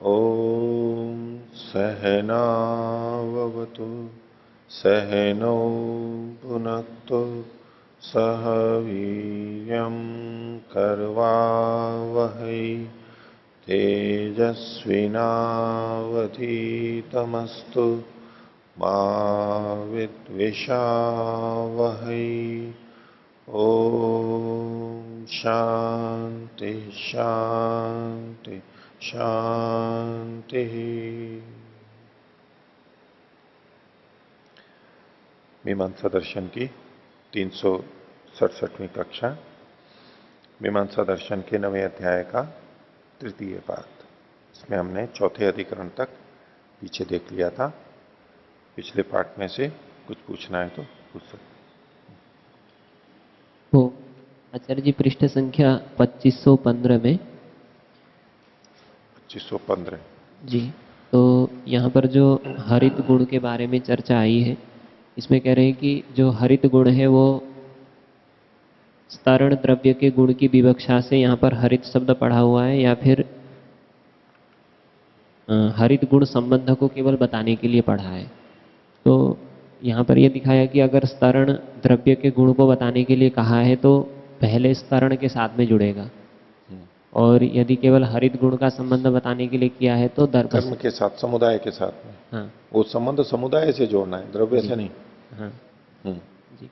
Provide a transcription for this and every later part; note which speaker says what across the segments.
Speaker 1: ॐ सहनाववतु सहनौ भुनक्तु सह वीर्यं करवावहै तेजस्विनावधीतमस्तु मा विद्विषावहै। ॐ शांति शांति शांति। मीमांसा दर्शन की 367वीं कक्षा, मीमांसा दर्शन के 9वें अध्याय का तृतीय पाठ। इसमें हमने चौथे अधिकरण तक पीछे देख लिया था। पिछले पाठ में से कुछ पूछना है तो पूछ सकते।
Speaker 2: तो आचार्य जी पृष्ठ संख्या 2515 में
Speaker 1: 2515
Speaker 2: जी, तो यहाँ पर जो हरित गुण के बारे में चर्चा आई है, इसमें कह रहे हैं कि जो हरित गुण है वो स्तरण द्रव्य के गुण की विवक्षा से यहाँ पर हरित शब्द पढ़ा हुआ है, या फिर हरित गुण संबंध को केवल बताने के लिए पढ़ा है। तो यहाँ पर यह दिखाया कि अगर स्तरण द्रव्य के गुण को बताने के लिए कहा है तो पहले स्तरण के साथ में जुड़ेगा, और यदि केवल हरित गुण का संबंध बताने के लिए किया है तो
Speaker 1: कर्म के साथ, समुदाय के साथ में।
Speaker 2: हाँ,
Speaker 1: वो संबंध समुदाय से जोड़ना है, द्रव्य से नहीं।
Speaker 2: हाँ जी।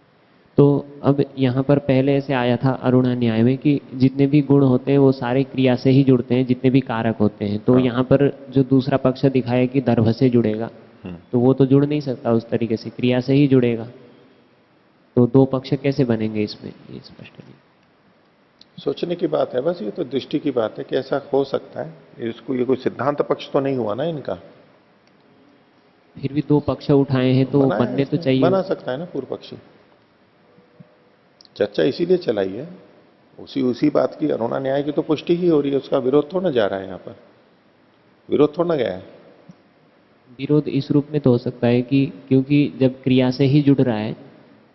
Speaker 2: तो अब यहाँ पर पहले ऐसे आया था अरुणा न्याय में कि जितने भी गुण होते हैं वो सारे क्रिया से ही जुड़ते हैं, जितने भी कारक होते हैं। तो यहाँ पर जो दूसरा पक्ष दिखाया कि दर्भ से जुड़ेगा, तो वो तो जुड़ नहीं सकता उस तरीके से, क्रिया से ही जुड़ेगा। तो दो पक्ष कैसे बनेंगे इसमें, ये स्पष्ट नहीं।
Speaker 1: सोचने की बात है, बस ये तो दृष्टि की बात है कि ऐसा हो सकता है। इसको ये कोई सिद्धांत पक्ष तो नहीं हुआ ना इनका।
Speaker 2: फिर भी दो पक्ष उठाए हैं तो बनने तो चाहिए।
Speaker 1: बना सकता है ना पूर्व पक्षी। चर्चा इसीलिए चलाई है, उसी बात की। अरुणा न्याय की तो पुष्टि ही हो रही है, उसका विरोध थोड़ा जा रहा है। यहाँ पर विरोध थोड़ा गया है।
Speaker 2: विरोध इस रूप में तो हो सकता है कि क्योंकि जब क्रिया से ही जुड़ रहा है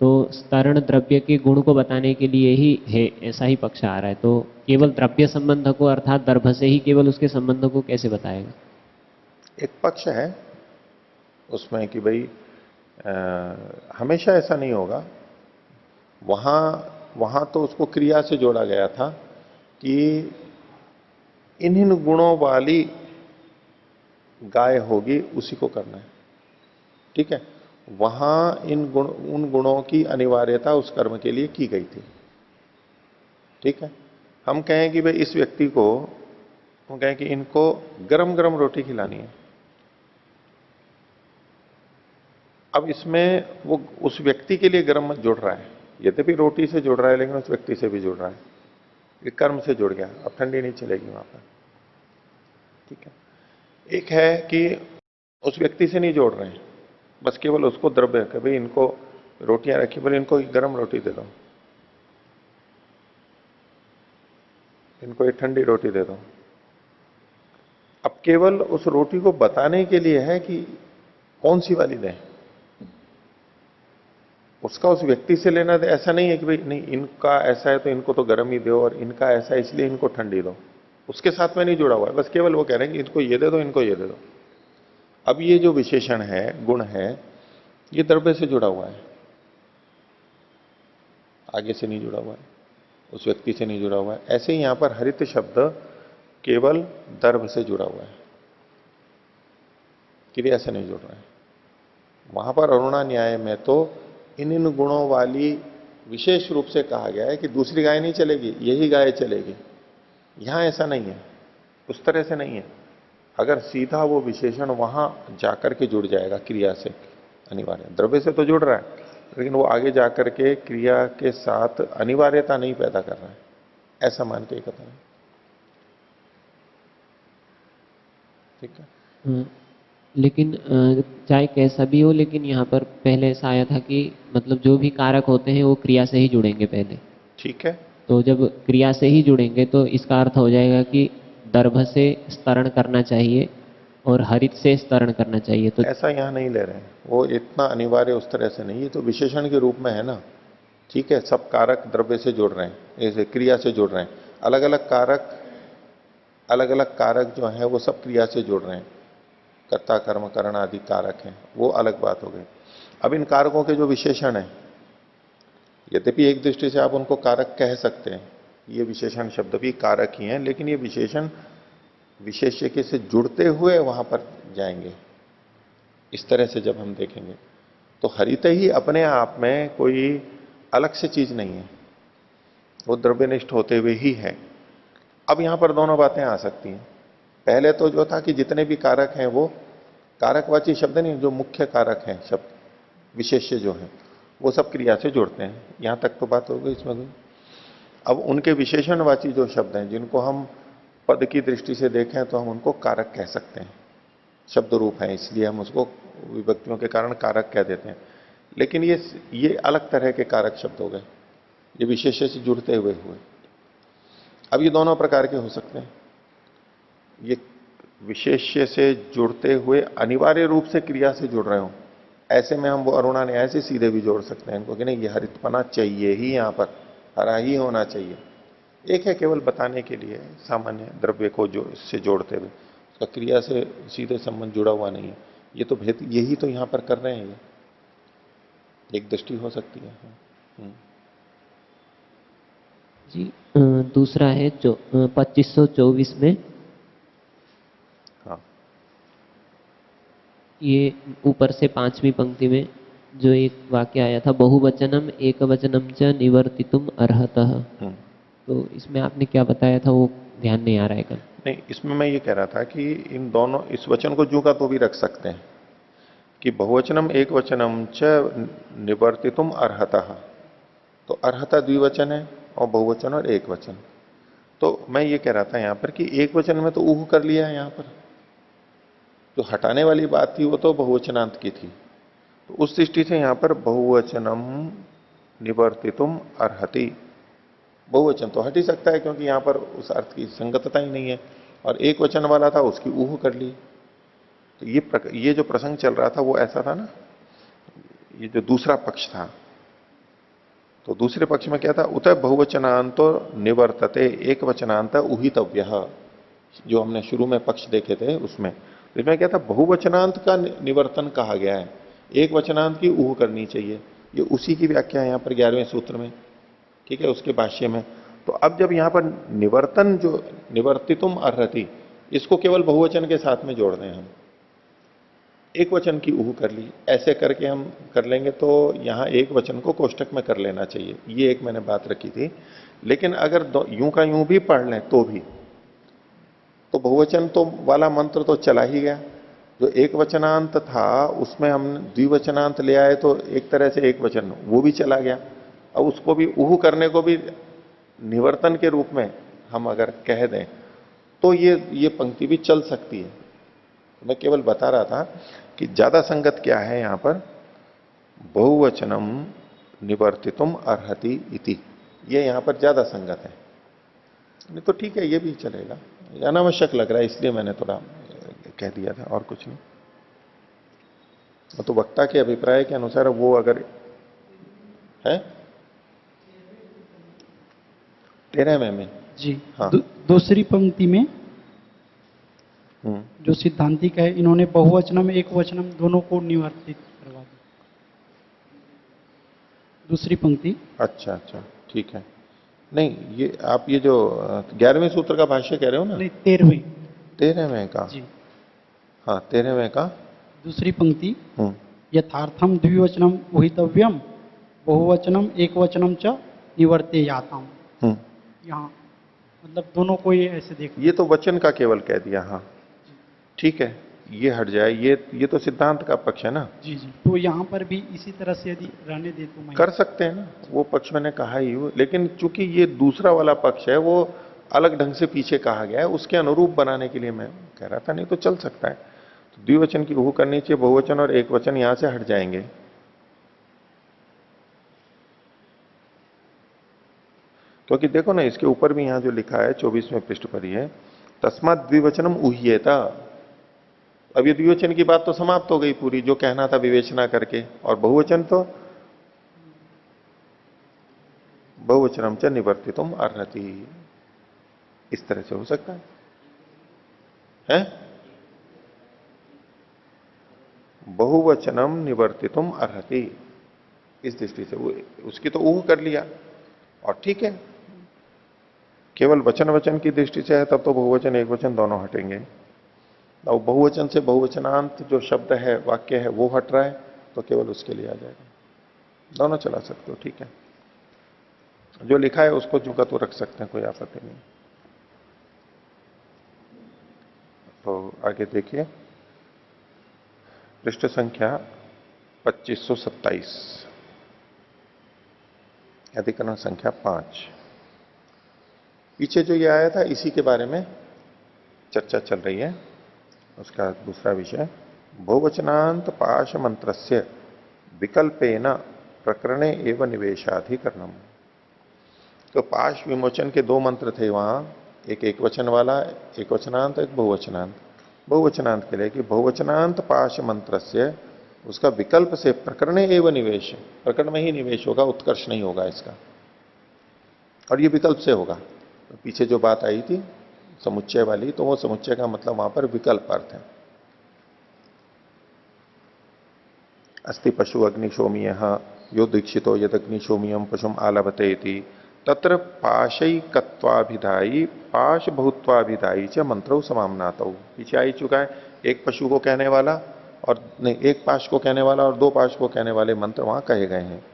Speaker 2: तो स्तरण द्रव्य के गुण को बताने के लिए ही है, ऐसा ही पक्ष आ रहा है। तो केवल द्रव्य संबंध को, अर्थात दर्भ से ही केवल उसके संबंध को कैसे बताएगा?
Speaker 1: एक पक्ष है उसमें कि भाई हमेशा ऐसा नहीं होगा। वहां तो उसको क्रिया से जोड़ा गया था कि इन गुणों वाली गाय होगी, उसी को करना है। ठीक है, वहां उन गुणों की अनिवार्यता उस कर्म के लिए की गई थी। ठीक है, हम कहें कि भाई इस व्यक्ति को, हम कहें कि इनको गरम गरम रोटी खिलानी है। अब इसमें वो उस व्यक्ति के लिए गरम मत जुड़ रहा है, यद्यपि रोटी से जुड़ रहा है लेकिन उस व्यक्ति से भी जुड़ रहा है। ये कर्म से जुड़ गया, अब ठंडी नहीं चलेगी वहां पर। ठीक है, एक है कि उस व्यक्ति से नहीं जोड़ रहे हैं, बस केवल उसको द्रव्य, कभी इनको रोटियां रखी, बोले इनको गरम रोटी दे दो, इनको एक ठंडी रोटी दे दो। अब केवल उस रोटी को बताने के लिए है कि कौन सी वाली दें, उसका उस व्यक्ति से लेना दे। ऐसा नहीं है कि भाई नहीं इनका ऐसा है तो इनको तो गर्म ही दो, और इनका ऐसा है इसलिए इनको ठंडी दो। उसके साथ में नहीं जुड़ा हुआ है, बस केवल वो कह रहे हैं कि इनको ये दे दो, इनको ये दे दो। अब ये जो विशेषण है, गुण है, ये द्रव्य से जुड़ा हुआ है, आगे से नहीं जुड़ा हुआ है, उस व्यक्ति से नहीं जुड़ा हुआ है। ऐसे ही यहां पर हरित शब्द केवल दर्भ से जुड़ा हुआ है, क्रिया से नहीं जुड़ रहा है। वहां पर अरुणा न्याय में तो इन गुणों वाली विशेष रूप से कहा गया है कि दूसरी गाय नहीं चलेगी, यही गाय चलेगी। यहां ऐसा नहीं है, उस तरह से नहीं है। अगर सीधा वो विशेषण वहां जाकर के जुड़ जाएगा क्रिया से, अनिवार्य द्रव्य से तो जुड़ रहा है, लेकिन वो आगे जाकर के क्रिया के साथ अनिवार्यता नहीं पैदा कर रहा है, ऐसा मान के कथन है। ठीक है,
Speaker 2: लेकिन चाहे कैसा भी हो, लेकिन यहाँ पर पहले ऐसा आया था कि मतलब जो भी कारक होते हैं वो क्रिया से ही जुड़ेंगे पहले।
Speaker 1: ठीक है,
Speaker 2: तो जब क्रिया से ही जुड़ेंगे तो इसका अर्थ हो जाएगा कि दर्भ से स्तरण करना चाहिए और हरित से स्तरण करना चाहिए। तो
Speaker 1: ऐसा यहां नहीं ले रहे हैं, वो इतना अनिवार्य उस तरह से नहीं, ये तो विशेषण के रूप में है ना। ठीक है, सब कारक द्रव्य से जुड़ रहे हैं, ऐसे क्रिया से जुड़ रहे हैं। अलग अलग कारक अलग अलग कारक जो है वो सब क्रिया से जुड़ रहे हैं, कर्ता कर्म करण आदि कारक हैं, वो अलग बात हो गई। अब इन कारकों के जो विशेषण हैं, यद्यपि एक दृष्टि से आप उनको कारक कह सकते हैं, ये विशेषण शब्द भी कारक ही हैं, लेकिन ये विशेषण विशेष्य के से जुड़ते हुए वहां पर जाएंगे। इस तरह से जब हम देखेंगे तो हरित ही अपने आप में कोई अलग से चीज नहीं है, वो द्रव्यनिष्ठ होते हुए ही है। अब यहां पर दोनों बातें आ सकती हैं। पहले तो जो था कि जितने भी कारक हैं वो कारकवाची शब्द नहीं, जो मुख्य कारक हैं शब्द विशेष्य जो है वो सब क्रिया से जुड़ते हैं, यहां तक तो बात हो गई इसमें कोई। अब उनके विशेषणवाची जो शब्द हैं जिनको हम पद की दृष्टि से देखें तो हम उनको कारक कह सकते हैं, शब्द रूप है इसलिए हम उसको विभक्तियों के कारण कारक कह देते हैं। लेकिन ये अलग तरह के कारक शब्द हो गए, ये विशेष्य से जुड़ते हुए हुए। अब ये दोनों प्रकार के हो सकते हैं, ये विशेष्य से जुड़ते हुए अनिवार्य रूप से क्रिया से जुड़ रहे हो, ऐसे में हम वो अरुणा न्याय से सीधे भी जोड़ सकते हैं इनको कि नहीं ये हरितपना चाहिए ही, यहां पर हरा ही होना चाहिए। एक है केवल बताने के लिए सामान्य द्रव्य को जो इससे जोड़ते हुए, उसका क्रिया से सीधे संबंध जुड़ा हुआ नहीं है, ये तो भेद यही तो यहां पर कर रहे हैं, ये एक दृष्टि हो सकती है।
Speaker 2: जी दूसरा है जो 2524 में
Speaker 1: हाँ,
Speaker 2: ये ऊपर से 5वीं पंक्ति में जो एक वाक्य आया था, बहुवचनम एकवचनम च निवर्तितुम अर्हतः, तो इसमें आपने क्या बताया था वो ध्यान नहीं आ रहा है कल।
Speaker 1: नहीं, इसमें मैं ये कह रहा था कि इन दोनों, इस वचन को जू का तो भी रख सकते हैं कि बहुवचनम एक वचनम च निवर्तितुम अर्हतः, तो अर्हता द्विवचन है और बहुवचन और एक वचन। तो मैं ये कह रहा था यहां पर कि एक वचन में तो ऊह कर लिया है, यहां पर जो हटाने वाली बात थी वो तो बहुवचनांत की थी, तो उस दृष्टि से यहां पर बहुवचनम निवर्तितुम अर्हति, बहुवचन तो हट ही सकता है क्योंकि यहां पर उस अर्थ की संगतता ही नहीं है, और एक वचन वाला था उसकी ऊह कर ली। तो ये जो प्रसंग चल रहा था वो ऐसा था ना, ये जो दूसरा पक्ष था, तो दूसरे पक्ष में क्या था, उत बहुवचनांतो निवर्तते एक वचनांत उहितव्य, जो हमने शुरू में पक्ष देखे थे उसमें, तो इसमें क्या था, बहुवचनांत का निवर्तन कहा गया है, एक वचनांत की ऊह करनी चाहिए। ये उसी की व्याख्या है यहां पर 11वें सूत्र में, ठीक है, उसके भाष्य में। तो अब जब यहां पर निवर्तन जो निवर्तितुम अर्हति, इसको केवल बहुवचन के साथ में जोड़ दें हम, एक वचन की ऊह कर ली, ऐसे करके हम कर लेंगे तो यहां एक वचन को कोष्टक में कर लेना चाहिए, ये एक मैंने बात रखी थी। लेकिन अगर यूं का यूं भी पढ़ लें तो भी, तो बहुवचन तो वाला मंत्र तो चला ही गया, जो एक वचनांत था उसमें हम द्विवचनांत ले आए तो एक तरह से एक वचन वो भी चला गया। अब उसको भी ऊह करने को भी निवर्तन के रूप में हम अगर कह दें तो ये पंक्ति भी चल सकती है। मैं केवल बता रहा था कि ज्यादा संगत क्या है यहां पर, बहुवचनम निवर्तितुम अर्हति इति, ये यहां पर ज्यादा संगत है। नहीं तो ठीक है, ये भी चलेगा, ये अनावश्यक लग रहा है इसलिए मैंने थोड़ा कह दिया था, और कुछ नहीं। तो वक्ता के अभिप्राय के अनुसार वो अगर है 13वें में
Speaker 3: जी
Speaker 1: हाँ,
Speaker 3: दूसरी पंक्ति में जो सिद्धांतिक है, इन्होंने बहुवचनम एक वचनम दोनों को निवर्तित करवा दिया। दूसरी पंक्ति,
Speaker 1: अच्छा अच्छा ठीक है। नहीं, ये आप ये जो 11वें सूत्र का भाष्य कह रहे हो ना?
Speaker 3: नहीं 13वीं।
Speaker 1: 13वें का,
Speaker 3: जी
Speaker 1: हाँ 13वें का
Speaker 3: दूसरी पंक्ति, यथार्थम द्विवचनम उहितव्यम बहुवचनम एक वचनम च निवर्ते याताम, यहाँ मतलब दोनों को ये ऐसे देखो।
Speaker 1: ये तो वचन का केवल कह दिया, हाँ ठीक है, ये हट जाए, ये तो सिद्धांत का पक्ष है ना।
Speaker 3: जी जी, तो यहाँ पर भी इसी तरह से यदि रहने दे तो मैं
Speaker 1: कर सकते हैं ना, वो पक्ष मैंने कहा ही, लेकिन चूंकि ये दूसरा वाला पक्ष है वो अलग ढंग से पीछे कहा गया है, उसके अनुरूप बनाने के लिए मैं कह रहा था, नहीं तो चल सकता है। तो द्विवचन की ऊह करनी चाहिए, बहुवचन और एक वचन यहां से हट जाएंगे। क्योंकि देखो ना, इसके ऊपर भी यहां जो लिखा है 24वें पृष्ठ पर ही है, तस्मात द्विवचनम उह्येता। अब ये द्विवचन की बात तो समाप्त हो गई पूरी, जो कहना था विवेचना करके, और बहुवचन तो बहुवचनम च निवर्तितुम अर्हति, इस तरह से हो सकता है। है? बहुवचनम निवर्तितुम अर्हति, इस दृष्टि से उसकी तो ऊह कर लिया और ठीक है। केवल वचन वचन की दृष्टि से है तब तो बहुवचन एक वचन दोनों हटेंगे। और बहुवचन से बहुवचनांत जो शब्द है, वाक्य है, वो हट रहा है तो केवल उसके लिए आ जाएगा। दोनों चला सकते हो, ठीक है। जो लिखा है उसको जो का तो रख सकते हैं, कोई आपत्ति नहीं। तो आगे देखिए, पृष्ठ संख्या 2527, अधिकरण संख्या 5। पीछे जो ये आया था इसी के बारे में चर्चा चल रही है। उसका दूसरा विषय, बहुवचनांत पाश मंत्रस्य विकल्पेन प्रकरणे एवं निवेशाधिकरणम। तो पाश विमोचन के दो मंत्र थे वहां, एक वचन वाला, एक वचनांत, एक बहुवचनांत। बहुवचनांत के लिए कि बहुवचनांत पाश मंत्र से उसका विकल्प से प्रकरणे एवं निवेश, प्रकरण में ही निवेश होगा, उत्कर्ष नहीं होगा इसका, और ये विकल्प से होगा। तो पीछे जो बात आई थी समुच्चय वाली, तो वो समुच्चय का मतलब वहां पर विकल्प अर्थ है। अस्ति पशु अग्निशोमीय यो दीक्षितो यदग्निशोमियम पशुम आलभते इति तत्र पाशैकत्वाभिधायी पाश बहुत्वाभिधायी च मंत्रो समामनातौ। पीछे आ ही चुका है, एक पशु को कहने वाला और नहीं, एक पाश को कहने वाला और दो पाश को कहने वाले मंत्र वहां कहे गए हैं।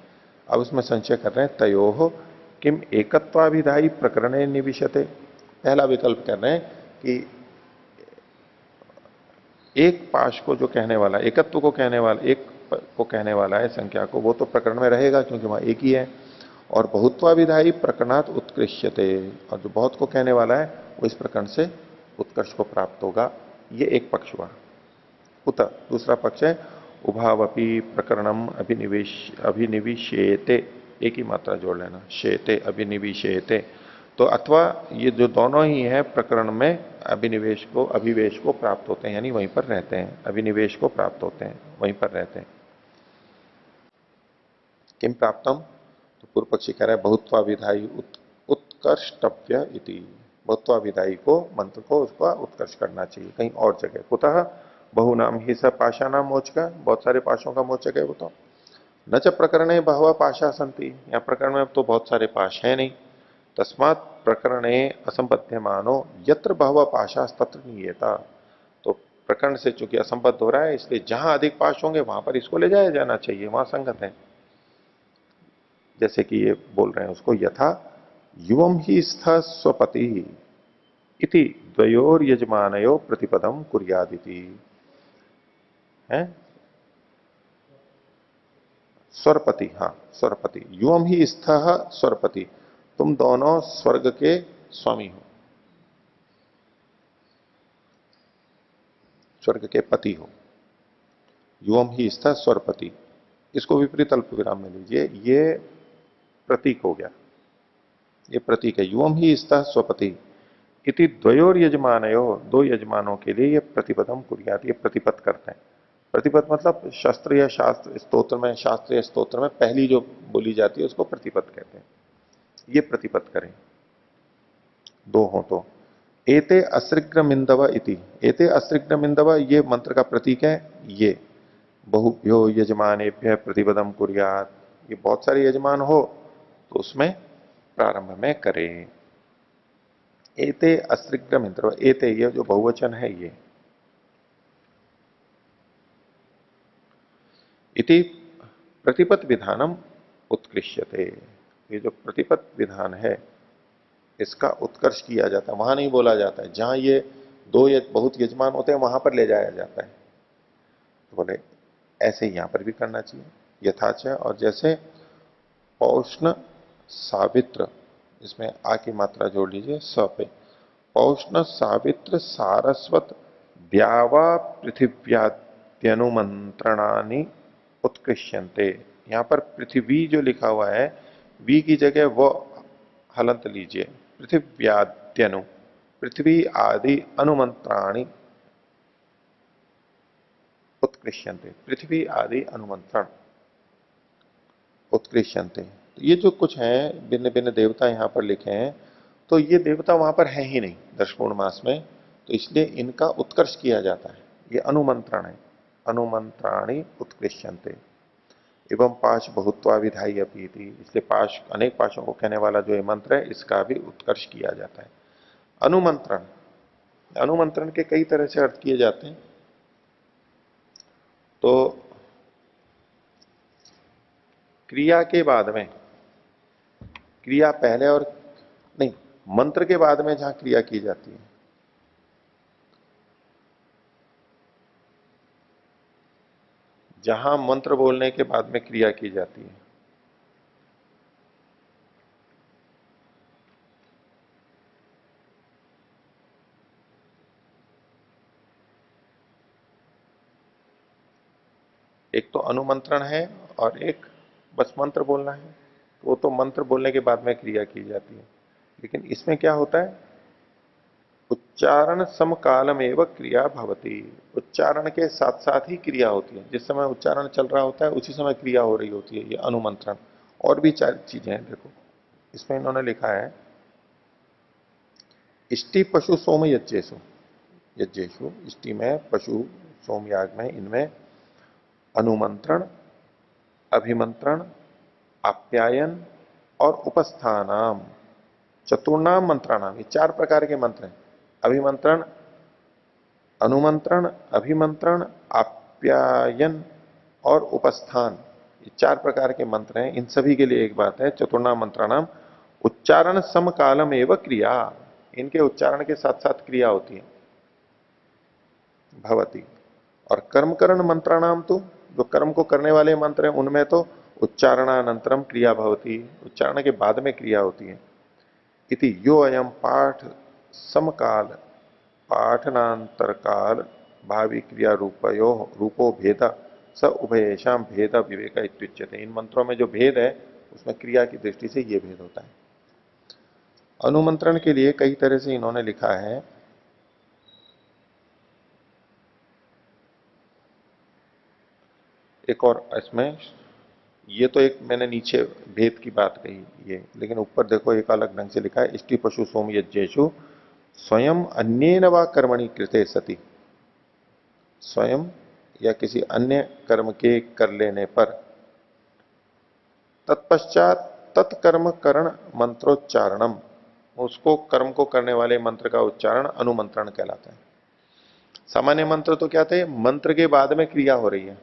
Speaker 1: अब उसमें संशय कर रहे हैं, तयोः किम एकत्वाभिधायी प्रकरणे निविशते। पहला विकल्प कर रहे हैं कि एक पाश को जो कहने वाला, एकत्व को कहने वाला, एक को कहने वाला है संख्या को, वो तो प्रकरण में रहेगा क्योंकि वहां एक ही है। और बहुत्वाभिधायी प्रकरणात उत्कृष्यते, और जो बहुत को कहने वाला है वो इस प्रकरण से उत्कर्ष को प्राप्त होगा। ये एक पक्ष हुआ। उत दूसरा पक्ष है, उभावपि प्रकरणम अभिनिविशेते, एक ही मात्रा जोड़ लेना, शेते अभिनिविशेते। तो अथवा ये जो दोनों ही है प्रकरण में अभिनिवेश को, अभिवेश को प्राप्त होते हैं, यानी वहीं पर रहते हैं, अभिनिवेश को प्राप्त होते हैं, वहीं पर रहते हैं। किम प्राप्तम, तो पूर्व पक्षी कह रहा है बहुत्वाभिधायी उत्कर्षव्य इति, बहुत्वाभिधायी को, मंत्र को, उसका उत्कर्ष करना चाहिए कहीं और जगह। कुतः बहु नाम ही स पाशा नाम मोचक, बहुत सारे पाशों का मोचक है वो तो। न च प्रकरणे बहवा पाशा संति, या प्रकरण में तो बहुत सारे पाश है नहीं। तस्मात् प्रकरणे असंबध्यमानो यत्र बहवा पाशा तत्र नियेता। तो प्रकरण से चूंकि असंबद्ध हो रहा है, इसलिए जहां अधिक पाश होंगे वहां पर इसको ले जाया जाना चाहिए, वहां संगत है। जैसे कि ये बोल रहे हैं उसको, यथा युवम ही स्थ स्वपति इति द्वयोर यजमानयो प्रतिपदम कुर्यादिति है। स्वरपति, हाँ स्वरपति, युवम ही स्थ स्वरपति, तुम दोनों स्वर्ग के स्वामी हो, स्वर्ग के पति हो। युवम ही स्थ स्वरपति, इसको विपरीत अल्प विराम में लीजिए, ये प्रतीक हो गया, ये प्रतीक है। युवम ही स्थ स्वपति इति द्वयोर यजमानयो, दो यजमानों के लिए ये प्रतिपदम कुर्यात, ये प्रतिपद करते हैं। प्रतिपद मतलब शस्त्र या शास्त्र स्तोत्र में, शास्त्र या स्तोत्र में पहली जो बोली जाती है उसको प्रतिपद कहते हैं। ये प्रतिपद करें दो हो तो। एते अस्रिग्रमिंदव इति, एते अस्रिग्रमिंदव ये मंत्र का प्रतीक है। ये बहुभ्यो यजमानेभ्य प्रतिपदम कुर्यात, ये बहुत सारे यजमान हो तो उसमें प्रारंभ में करें। एते अस्रिग्रमिंदव, एते ये जो बहुवचन है ये, इति प्रतिपद विधानम उत्कृष्यते, ये जो प्रतिपद विधान है इसका उत्कर्ष किया जाता है, वहां नहीं बोला जाता है। जहां ये दो या बहुत यजमान होते हैं वहां पर ले जाया जाता है। तो बोले ऐसे ही यहां पर भी करना चाहिए, यथाच। और जैसे पौष्ण सावित्र, इसमें आ की मात्रा जोड़ लीजिए स पे, पौष्ण सावित्र सारस्वत द्यावा पृथिव्याद्यनुमंत्रणानि उत्कृष्यन्ते। यहां पर पृथ्वी जो लिखा हुआ है, वी की जगह वो हलंत लीजिए, पृथिव्याद्यनु, पृथ्वी आदि अनुमंत्राणि उत्कृष्यन्ते, पृथ्वी आदि अनुमंत्रण उत्कृष्यन्ते। तो ये जो कुछ है भिन्न भिन्न देवता यहां पर लिखे हैं, तो ये देवता वहां पर है ही नहीं दर्शपूर्ण मास में। तो इसलिए इनका उत्कर्ष किया जाता है। ये अनुमंत्रण है। अनुमंत्राणी उत्कृष्यन्ते एवं पाश बहुत्वा विधाई अपी थी, इसलिए पाश अनेक पाशों को कहने वाला जो ये मंत्र है इसका भी उत्कर्ष किया जाता है। अनुमंत्रण, अनुमंत्रण के कई तरह से अर्थ किए जाते हैं। तो क्रिया के बाद में, क्रिया पहले और नहीं, मंत्र के बाद में जहां क्रिया की जाती है, जहां मंत्र बोलने के बाद में क्रिया की जाती है, एक तो अनुमंत्रण है और एक बस मंत्र बोलना है, तो वो तो मंत्र बोलने के बाद में क्रिया की जाती है। लेकिन इसमें क्या होता है, उच्चारण समकालम एवं क्रिया भवती, उच्चारण के साथ साथ ही क्रिया होती है। जिस समय उच्चारण चल रहा होता है उसी समय क्रिया हो रही होती है, ये अनुमंत्रण। और भी चार चीजें हैं, देखो इसमें इन्होंने लिखा है इष्टि पशु सोम यज्ञेशु, यज्ञेशु इष्टि में, पशु सोम याग में, इनमें अनुमंत्रण, अभिमंत्रण, आप्यायन और उपस्थानाम चतुर्णाम मंत्राणाम, ये चार प्रकार के मंत्र हैं। अभिमंत्रण, अनुमंत्रण, अभिमंत्रण, आप्यायन और उपस्थान, ये चार प्रकार के मंत्र हैं। इन सभी के लिए एक बात है, चतुर्णाम मंत्राणाम उच्चारण समकालम एवं क्रिया, इनके उच्चारण के साथ साथ क्रिया होती है भवती। और कर्मकरण मंत्राणाम तो, जो कर्म को करने वाले मंत्र हैं उनमें तो उच्चारणानंतरम क्रिया भवती, उच्चारण के बाद में क्रिया होती है। इति यो अयम पाठ समकाल पाठनांतर काल भावी क्रिया रूपयो रूपो भेद स उभयेषाम भेद विवेक इत्युच्यते। इन मंत्रों में जो भेद है उसमें क्रिया की दृष्टि से ये भेद होता है। अनुमंत्रण के लिए कई तरह से इन्होंने लिखा है। एक और इसमें, ये तो एक मैंने नीचे भेद की बात कही ये, लेकिन ऊपर देखो एक अलग ढंग से लिखा है, इष्टि पशु सोम यज्ञेशु स्वयं अन्येन वा कर्मणि कृते सति, स्वयं या किसी अन्य कर्म के कर लेने पर तत्पश्चात तत्कर्म करण मंत्रोच्चारणम, उसको कर्म को करने वाले मंत्र का उच्चारण अनुमंत्रण कहलाता है। सामान्य मंत्र तो क्या थे, मंत्र के बाद में क्रिया हो रही है।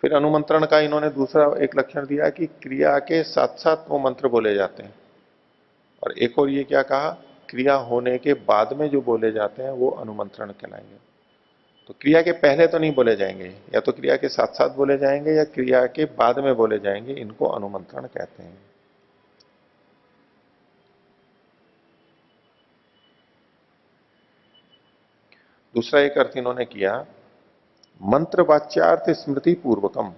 Speaker 1: फिर अनुमंत्रण का इन्होंने दूसरा एक लक्षण दिया कि क्रिया के साथ साथ वो मंत्र बोले जाते हैं। और एक और ये क्या कहा, क्रिया होने के बाद में जो बोले जाते हैं वो अनुमंत्रण कहलाएंगे। तो क्रिया के पहले तो नहीं बोले जाएंगे, या तो क्रिया के साथ साथ बोले जाएंगे या क्रिया के बाद में बोले जाएंगे, इनको अनुमंत्रण कहते हैं। दूसरा एक अर्थ इन्होंने किया, मंत्र वाच्यार्थ स्मृति पूर्वकम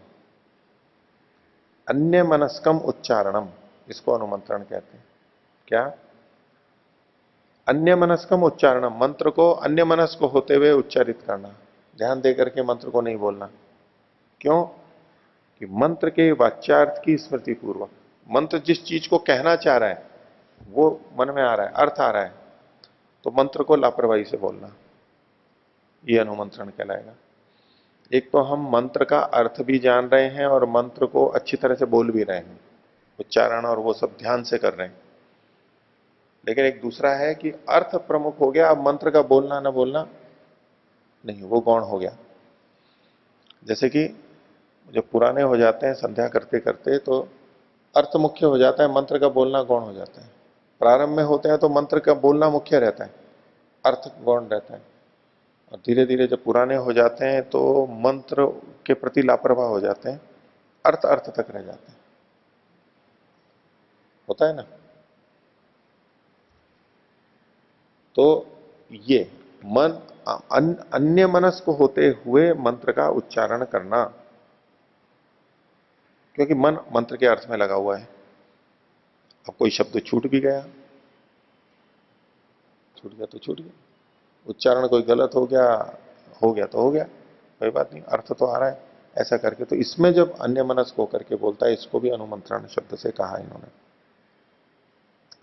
Speaker 1: अन्य मनस्कम उच्चारणम, इसको अनुमंत्रण कहते हैं। क्या, अन्य मनस्कम उच्चारणम, मंत्र को अन्य मनस्क होते हुए उच्चारित करना, ध्यान देकर के मंत्र को नहीं बोलना। क्यों कि मंत्र के वाच्यार्थ की स्मृति पूर्वक, मंत्र जिस चीज को कहना चाह रहा है वो मन में आ रहा है, अर्थ आ रहा है, तो मंत्र को लापरवाही से बोलना, ये अनुमंत्रण कहलाएगा। एक तो हम मंत्र का अर्थ भी जान रहे हैं और मंत्र को अच्छी तरह से बोल भी रहे हैं, उच्चारण और वो सब ध्यान से कर रहे हैं, लेकिन एक दूसरा है कि अर्थ प्रमुख हो गया, अब मंत्र का बोलना ना बोलना नहीं, वो गौण हो गया। जैसे कि जब पुराने हो जाते हैं संध्या करते करते तो अर्थ मुख्य हो जाता है, मंत्र का बोलना गौण हो जाता है। प्रारंभ में होते हैं तो मंत्र का बोलना मुख्य रहता है, अर्थ गौण रहता है। और धीरे धीरे जब पुराने हो जाते हैं तो मंत्र के प्रति लापरवाह हो जाते हैं, अर्थ अर्थ तक रह जाते हैं। होता है ना। तो ये मन अन्य मनस्क होते हुए मंत्र का उच्चारण करना, क्योंकि मन मंत्र के अर्थ में लगा हुआ है। अब कोई शब्द छूट भी गया, छूट गया तो छूट गया, उच्चारण कोई गलत हो गया तो हो गया, कोई बात नहीं, अर्थ तो आ रहा है, ऐसा करके। तो इसमें जब अन्य मनस्क होकर के बोलता है, इसको भी अनुमंत्रण शब्द से कहा इन्होंने।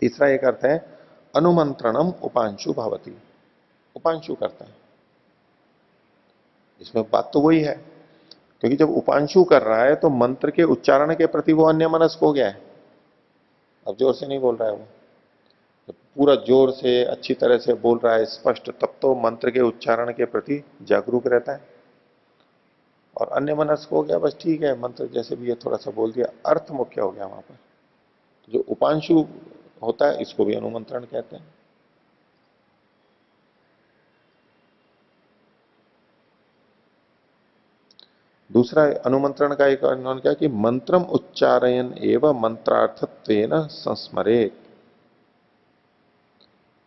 Speaker 1: तीसरा एक अर्थ है अनुमंत्रणम उपांशु भवति, उपांशु करता है। इसमें बात तो वही है, क्योंकि जब उपांशु कर रहा है तो मंत्र के उच्चारण के प्रति वो अन्यमनस्क हो गया है। अब जोर से नहीं बोल रहा है वो, जब पूरा जोर से अच्छी तरह से बोल रहा है स्पष्ट, तब तो मंत्र के उच्चारण के प्रति जागरूक रहता है। और अन्यमनस्क हो गया, बस ठीक है, मंत्र जैसे भी है थोड़ा सा बोल दिया, अर्थ मुख्य हो गया वहां पर। जो उपांशु होता है इसको भी अनुमंत्रण कहते हैं। दूसरा अनुमंत्रण का एक उन्होंने क्या कि मंत्रम उच्चारयन एवं मंत्रार्थत्वेन संस्मरेत,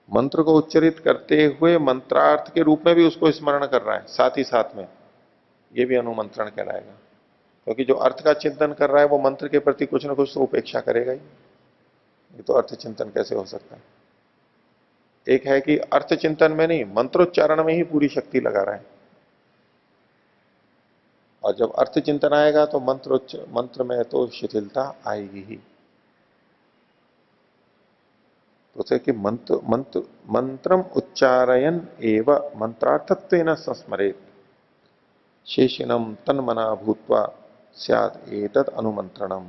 Speaker 1: मंत्र को उच्चरित करते हुए मंत्रार्थ के रूप में भी उसको स्मरण कर रहा है साथ ही साथ में, ये भी अनुमंत्रण कहलाएगा। क्योंकि जो अर्थ का चिंतन कर रहा है वो मंत्र के प्रति कुछ ना कुछ तो उपेक्षा करेगा ही, ये तो अर्थ चिंतन कैसे हो सकता है। एक है कि अर्थ चिंतन में नहीं, मंत्रोच्चारण में ही पूरी शक्ति लगा रहा है, और जब अर्थ चिंतन आएगा तो मंत्र में तो शिथिलता आएगी ही। तो उसे कि मंत्रम उच्चारयन एव मंत्रार्थत्वेन संस्मरेत शेषिनम तन्मना भूत्वा स्याद एतद अनुमंत्रणम।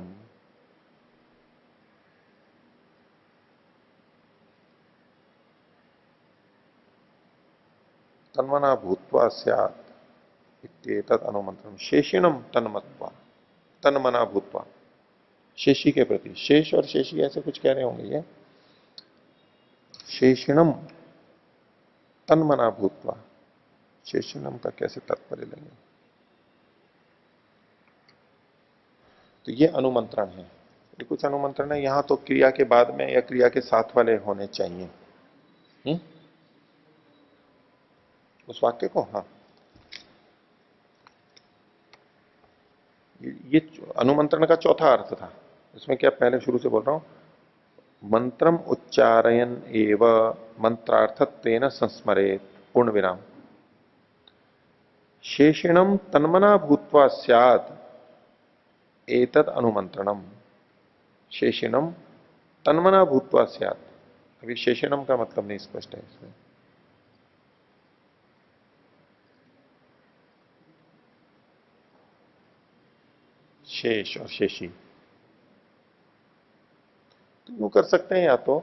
Speaker 1: तन्मना भूत्वा स्याद इत्येतद अनुमंत्रणम, शेषिणम तन्मत्वा, तन्मना भूत्वा, शेषी के प्रति, शेष और शेषी ऐसे कुछ कह रहे होंगे ये, शेषिणम तन्मना भूत्वा, शेषिणम का कैसे तात्पर्य लेंगे। तो ये अनुमंत्रण है, ये कुछ अनुमंत्रण है। यहां तो क्रिया के बाद में या क्रिया के साथ वाले होने चाहिए। उस वाक्य को, हाँ, ये अनुमंत्रण का चौथा अर्थ था। इसमें क्या, पहले शुरू से बोल रहा हूं, मंत्रम उच्चारयन एव मंत्रार्थत्वेन संस्मरेत पूर्ण विराम शेषिणम तन्मना भूत्वा स्याद एतद अनुमंत्रणम, शेषिणम तन्मना भूत्वा स्याद। अभी शेषिणम का मतलब नहीं स्पष्ट है इसमें। शेष और शेषी तो यूं कर सकते हैं, या तो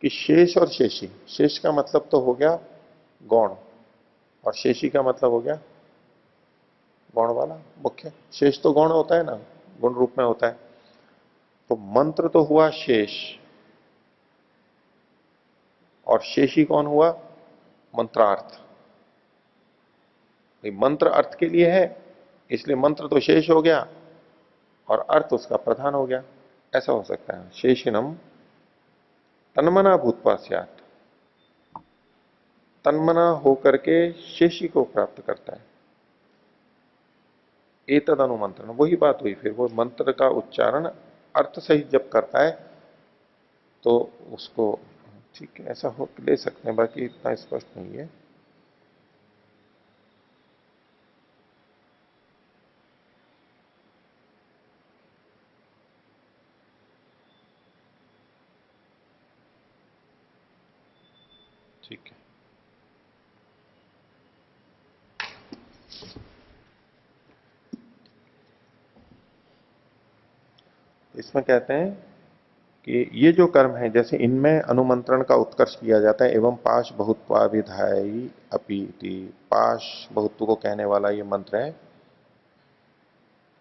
Speaker 1: कि शेष और शेषी, शेष का मतलब तो हो गया गौण, और शेषी का मतलब हो गया गौण वाला मुख्य। शेष तो गौण होता है ना, गुण रूप में होता है। तो मंत्र तो हुआ शेष, और शेषी कौन हुआ, मंत्रार्थ। मंत्र अर्थ के लिए है, इसलिए मंत्र तो शेष हो गया और अर्थ उसका प्रधान हो गया। ऐसा हो सकता है। शेषिनम तन्मना भूत्वा स्यात्, तन्मना होकर के शेषी को प्राप्त करता है। एतद अनुमंत्रण, वही बात हुई फिर, वो मंत्र का उच्चारण अर्थ सहित जब करता है तो उसको, ठीक है, ऐसा हो ले सकते हैं, बाकी इतना स्पष्ट नहीं है। ठीक है, इसमें कहते हैं कि ये जो कर्म है, जैसे इनमें अनुमंत्रण का उत्कर्ष किया जाता है, एवं पाश बहुत्वा विधायी अपीति, पाश बहुत्व को कहने वाला ये मंत्र है,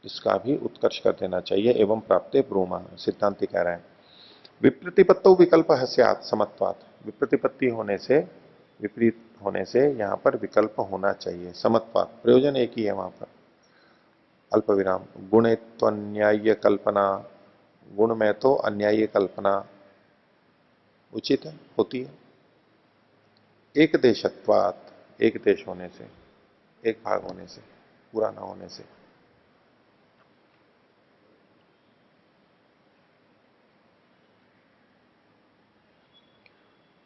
Speaker 1: इसका भी उत्कर्ष कर देना चाहिए। एवं प्राप्ते ब्रूमा, सिद्धांति कह रहे हैं। विप्रतिपत्तो विकल्प हस्यात समत्वात, विप्रतिपत्ति होने से, विपरीत होने से यहां पर विकल्प होना चाहिए। समत्वात, प्रयोजन एक ही है वहां पर। अल्प विराम, गुणेत्वन्याय्य कल्पना, गुण में तो अन्याय्य कल्पना उचित है, होती है। एक देशत्वात, एक देश होने से, एक भाग होने से, पूरा ना होने से।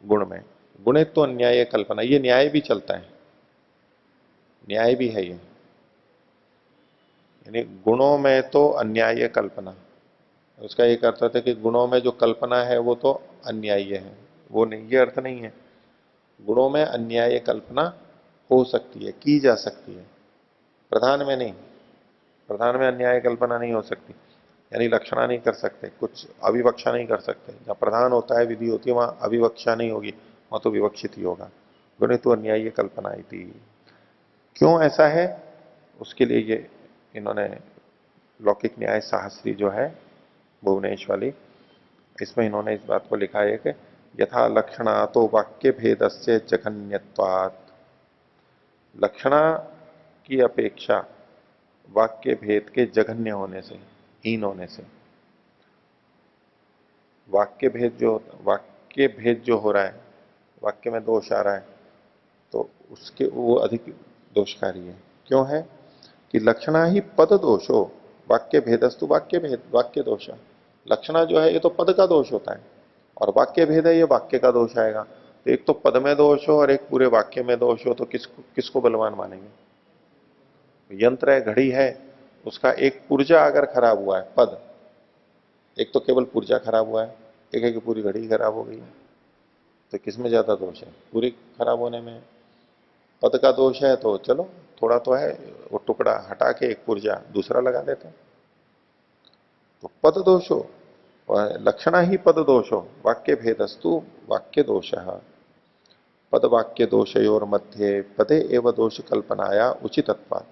Speaker 1: गुण में, गुणित्व अन्याय कल्पना, ये न्याय भी चलता है, न्याय भी है ये। यानी गुणों में तो अन्याय कल्पना, उसका एक अर्थ है कि गुणों में जो कल्पना है वो तो अन्याय्य है, वो नहीं, ये अर्थ नहीं है। गुणों में अन्याय कल्पना हो सकती है, की जा सकती है, प्रधान में नहीं। प्रधान में अन्याय कल्पना नहीं हो सकती, यानी लक्षणा नहीं कर सकते, कुछ अविवक्षा नहीं कर सकते। जहां प्रधान होता है, विधि होती है, वहां अविवक्षा नहीं होगी, वहां तो विवक्षित ही होगा। गुणे तो अन्याय कल्पना थी। क्यों ऐसा है, उसके लिए ये इन्होंने लौकिक न्याय शास्त्री जो है भुवनेश वाली, इसमें इन्होंने इस बात को लिखा है कि यथा लक्षणा तो वाक्य भेदस्य जघन्यत्वात्, लक्षणा की अपेक्षा वाक्य भेद के जघन्य होने से, हीन होने से, वाक्य भेद जो हो रहा है, वाक्य में दोष आ रहा है, तो उसके वो अधिक दोषकारी है। क्यों है कि लक्षणा ही पद दोषो, वाक्य भेदस्तु वाक्य भेद वाक्य दोष। लक्षणा जो है ये तो पद का दोष होता है, और वाक्य भेद है ये वाक्य का दोष आएगा। तो एक तो पद में दोष हो और एक पूरे वाक्य में दोष हो, तो किसको किसको बलवान मानेंगे? यंत्र है, घड़ी है, उसका एक पुर्जा अगर खराब हुआ है, पद, एक तो केवल पुर्जा खराब हुआ है, एक है कि पूरी घड़ी खराब हो गई है, तो किसमें ज्यादा दोष है? पूरी खराब होने में। पद का दोष है तो चलो थोड़ा तो है, वो टुकड़ा हटा के एक पुर्जा दूसरा लगा देते हैं। तो पद दोषो, लक्षणा ही पद दोषो वाक्य भेदस्तु वाक्य दोष। पद वाक्य दोषयोर मध्य पदे एवं दोष कल्पनाया उचितत्वा,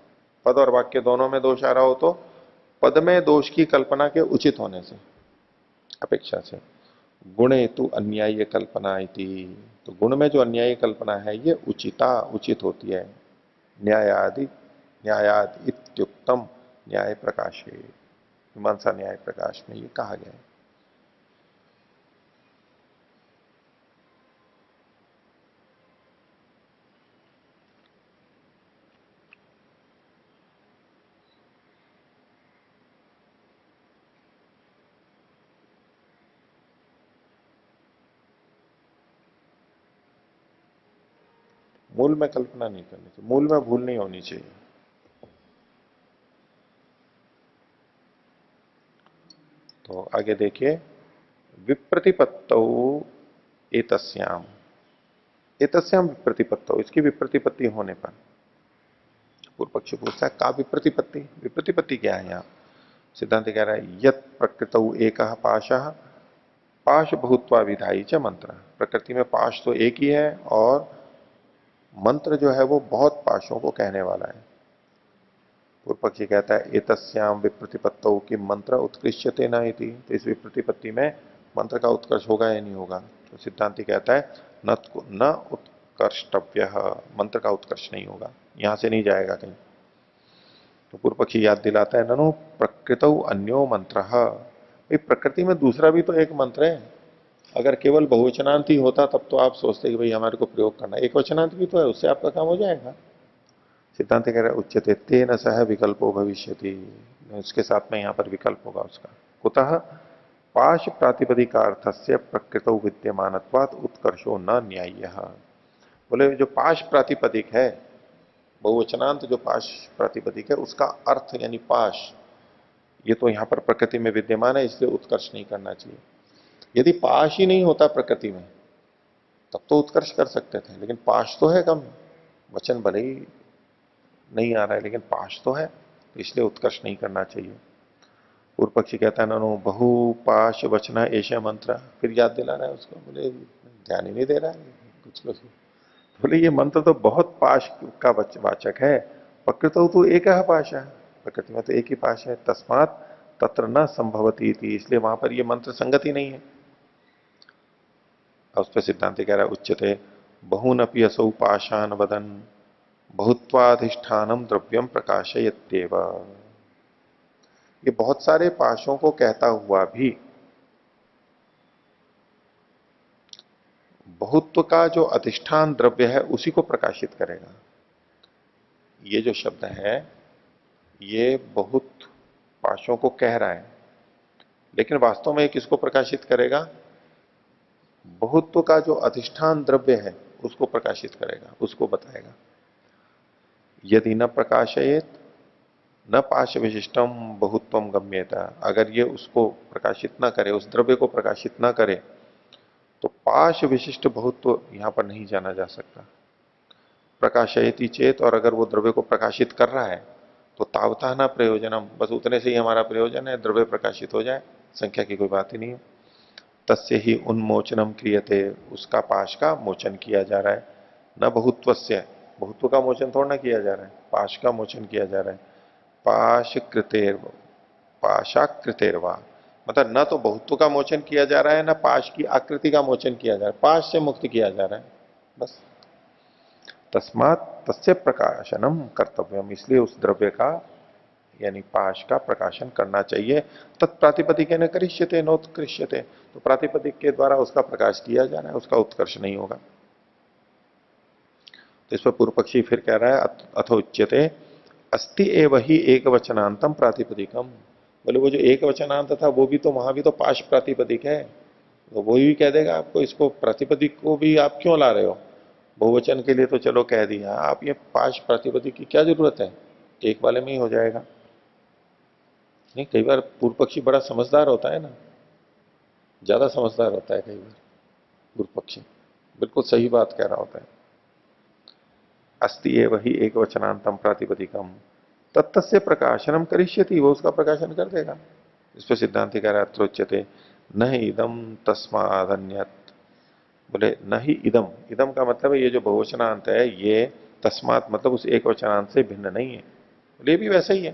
Speaker 1: पद और वाक्य दोनों में दोष आ रहा हो तो पद में दोष की कल्पना के उचित होने से, अपेक्षा से। गुणे तु अन्याय्य कल्पना इति, तो गुण में जो अन्याय्य कल्पना है ये उचिता, उचित होती है। न्यायाद इत्युक्तम न्याय प्रकाशे, मीमांसा न्याय प्रकाश में ये कहा गया है। मूल में कल्पना नहीं करनी चाहिए, मूल में भूल नहीं होनी चाहिए। तो आगे देखिए, विप्रतिपत्तौ एतस्याम, एतस्याम विप्रतिपत्तौ, इसकी विप्रतिपत्ति होने पर, पूर्व पक्षी पूछता है का विप्रतिपत्ति, विप्रतिपत्ति क्या है यहाँ? सिद्धांत कह रहा है यत प्रकृतौ एकः पाशः पाश बहुत्वा विधायी च मंत्र, प्रकृति में पाश तो एक ही है और मंत्र जो है वो बहुत पाशों को कहने वाला है। पूर्व पक्षी कहता है एतस्याम विप्रतिपत्तौ की मंत्र उत्कृष्यते न इति, तो इस विप्रतिपत्ति में मंत्र का उत्कर्ष होगा या नहीं होगा? तो सिद्धांति कहता है न उत्कर्षव्य, मंत्र का उत्कर्ष नहीं होगा, यहां से नहीं जाएगा कहीं। तो पूर्व पक्षी याद दिलाता है ननु प्रकृतौ अन्यो मंत्र, भाई प्रकृति में दूसरा भी तो एक मंत्र है। अगर केवल बहुवचनांत ही होता तब तो आप सोचते कि भाई हमारे को प्रयोग करना, एक वचनांत भी तो है, उससे आपका काम हो जाएगा। सिद्धांत कह रहा है उच्यते तेन सह विकल्पो भविष्यति, उसके साथ में यहां पर विकल्प होगा उसका। कुतः पाश प्रातिपदिकार्थस्य प्रकृतौ विद्यमानत्वात् उत्कर्षो न न्याय्य, बोले जो पाश प्रातिपदिक है, बहुवचनांत जो पाश प्रातिपदिक है, उसका अर्थ यानी पाश, ये तो यहां पर प्रकृति में विद्यमान है, इसलिए उत्कर्ष नहीं करना चाहिए। यदि पाश ही नहीं होता प्रकृति में तब तो उत्कर्ष कर सकते थे, लेकिन पाश तो है कम, वचन भले ही नहीं आ रहा है लेकिन पाश तो है, तो इसलिए उत्कर्ष नहीं करना चाहिए। पूर्व पक्षी कहता है नो बहु पाश वचना ऐसा मंत्र, फिर याद दिला रहा है उसको, बोले ध्यान ही नहीं दे रहा है कुछ लोग। बोले ये मंत्र तो बहुत पाश का वाचक है, प्रकृत तो एक है पाश है, प्रकृति में तो एक ही पाश है, तस्मात तत्र न संभवती थी, इसलिए वहां पर ये मंत्र संगति नहीं है। उस पर सिद्धांत कह रहा है उच्चते बहुनपि असौ पाशान वदन बहुत्वाधिष्ठानम द्रव्यम प्रकाशयत्येव, ये बहुत सारे पाशों को कहता हुआ भी बहुत्व का जो अधिष्ठान द्रव्य है उसी को प्रकाशित करेगा। ये जो शब्द है ये बहुत पाशों को कह रहा है, लेकिन वास्तव में किसको प्रकाशित करेगा? बहुत्व का जो अधिष्ठान द्रव्य है उसको प्रकाशित करेगा, उसको बताएगा। यदि न प्रकाशयेत न पाश विशिष्टम बहुत्वम गम्यता, अगर ये उसको प्रकाशित ना करे, उस द्रव्य को प्रकाशित ना करे, तो पाश विशिष्ट बहुत्व यहां पर नहीं जाना जा सकता। प्रकाशयति चेत, और अगर वो द्रव्य को प्रकाशित कर रहा है तो तावता न प्रयोजनम, बस उतने से ही हमारा प्रयोजन है, द्रव्य प्रकाशित हो जाए, संख्या की कोई बात ही नहीं है। तस्य ही उन्मोचनम क्रियते, उसका पाश का मोचन किया जा रहा है। न बहुत्वस्य, बहुत्व का मोचन थोड़ा ना किया जा रहा है, पाश का मोचन किया जा रहा है। पाश कृतेर, पाशाकृतेरवा, मतलब न तो बहुत्व का मोचन किया जा रहा है, न पाश की आकृति का मोचन किया जा रहा है, पाश से मुक्त किया जा रहा है बस। तस्मात तस्य प्रकाशनम कर्तव्यम, इसलिए उस द्रव्य का यानी पाश का प्रकाशन करना चाहिए। तत्प्रातिपदिक न करिष्यते नोत्कृष्यते, तो प्रातिपदिक के द्वारा उसका प्रकाश किया जा रहा है, उसका उत्कर्ष नहीं होगा। तो इस पर पूर्व पक्षी फिर कह रहा है अथोच्यते अस्ति एव ही एक वचनांतम प्रातिपदिकम, बोले वो जो एक वचनांत था वो भी तो, वहां भी तो पाश प्रातिपदिक है, तो वो भी कह देगा आपको, इसको प्रातिपदिक को भी आप क्यों ला रहे हो, बहुवचन के लिए तो चलो कह दिया, आप ये पाश प्रातिपदिक की क्या जरूरत है, एक वाले में ही हो जाएगा। नहीं, कई बार पूर्व पक्षी बड़ा समझदार होता है ना, ज्यादा समझदार होता है कई बार पूर्व पक्षी, बिल्कुल सही बात कह रहा होता है। अस्ति एव ही एक वचनांतम प्रातिपदिकम तत्तस्य प्रकाशनम करिष्यति, वो उसका प्रकाशन कर देगा। इस पर सिद्धांति कह रहा है अत्रोच्यते न ही इदम तस्मादन्यत, बोले न ही इदम, इदम का मतलब है ये जो बहुवचनांत है ये तस्मात मतलब उस एक वचनांत से भिन्न नहीं है, बोले ये भी वैसा ही है।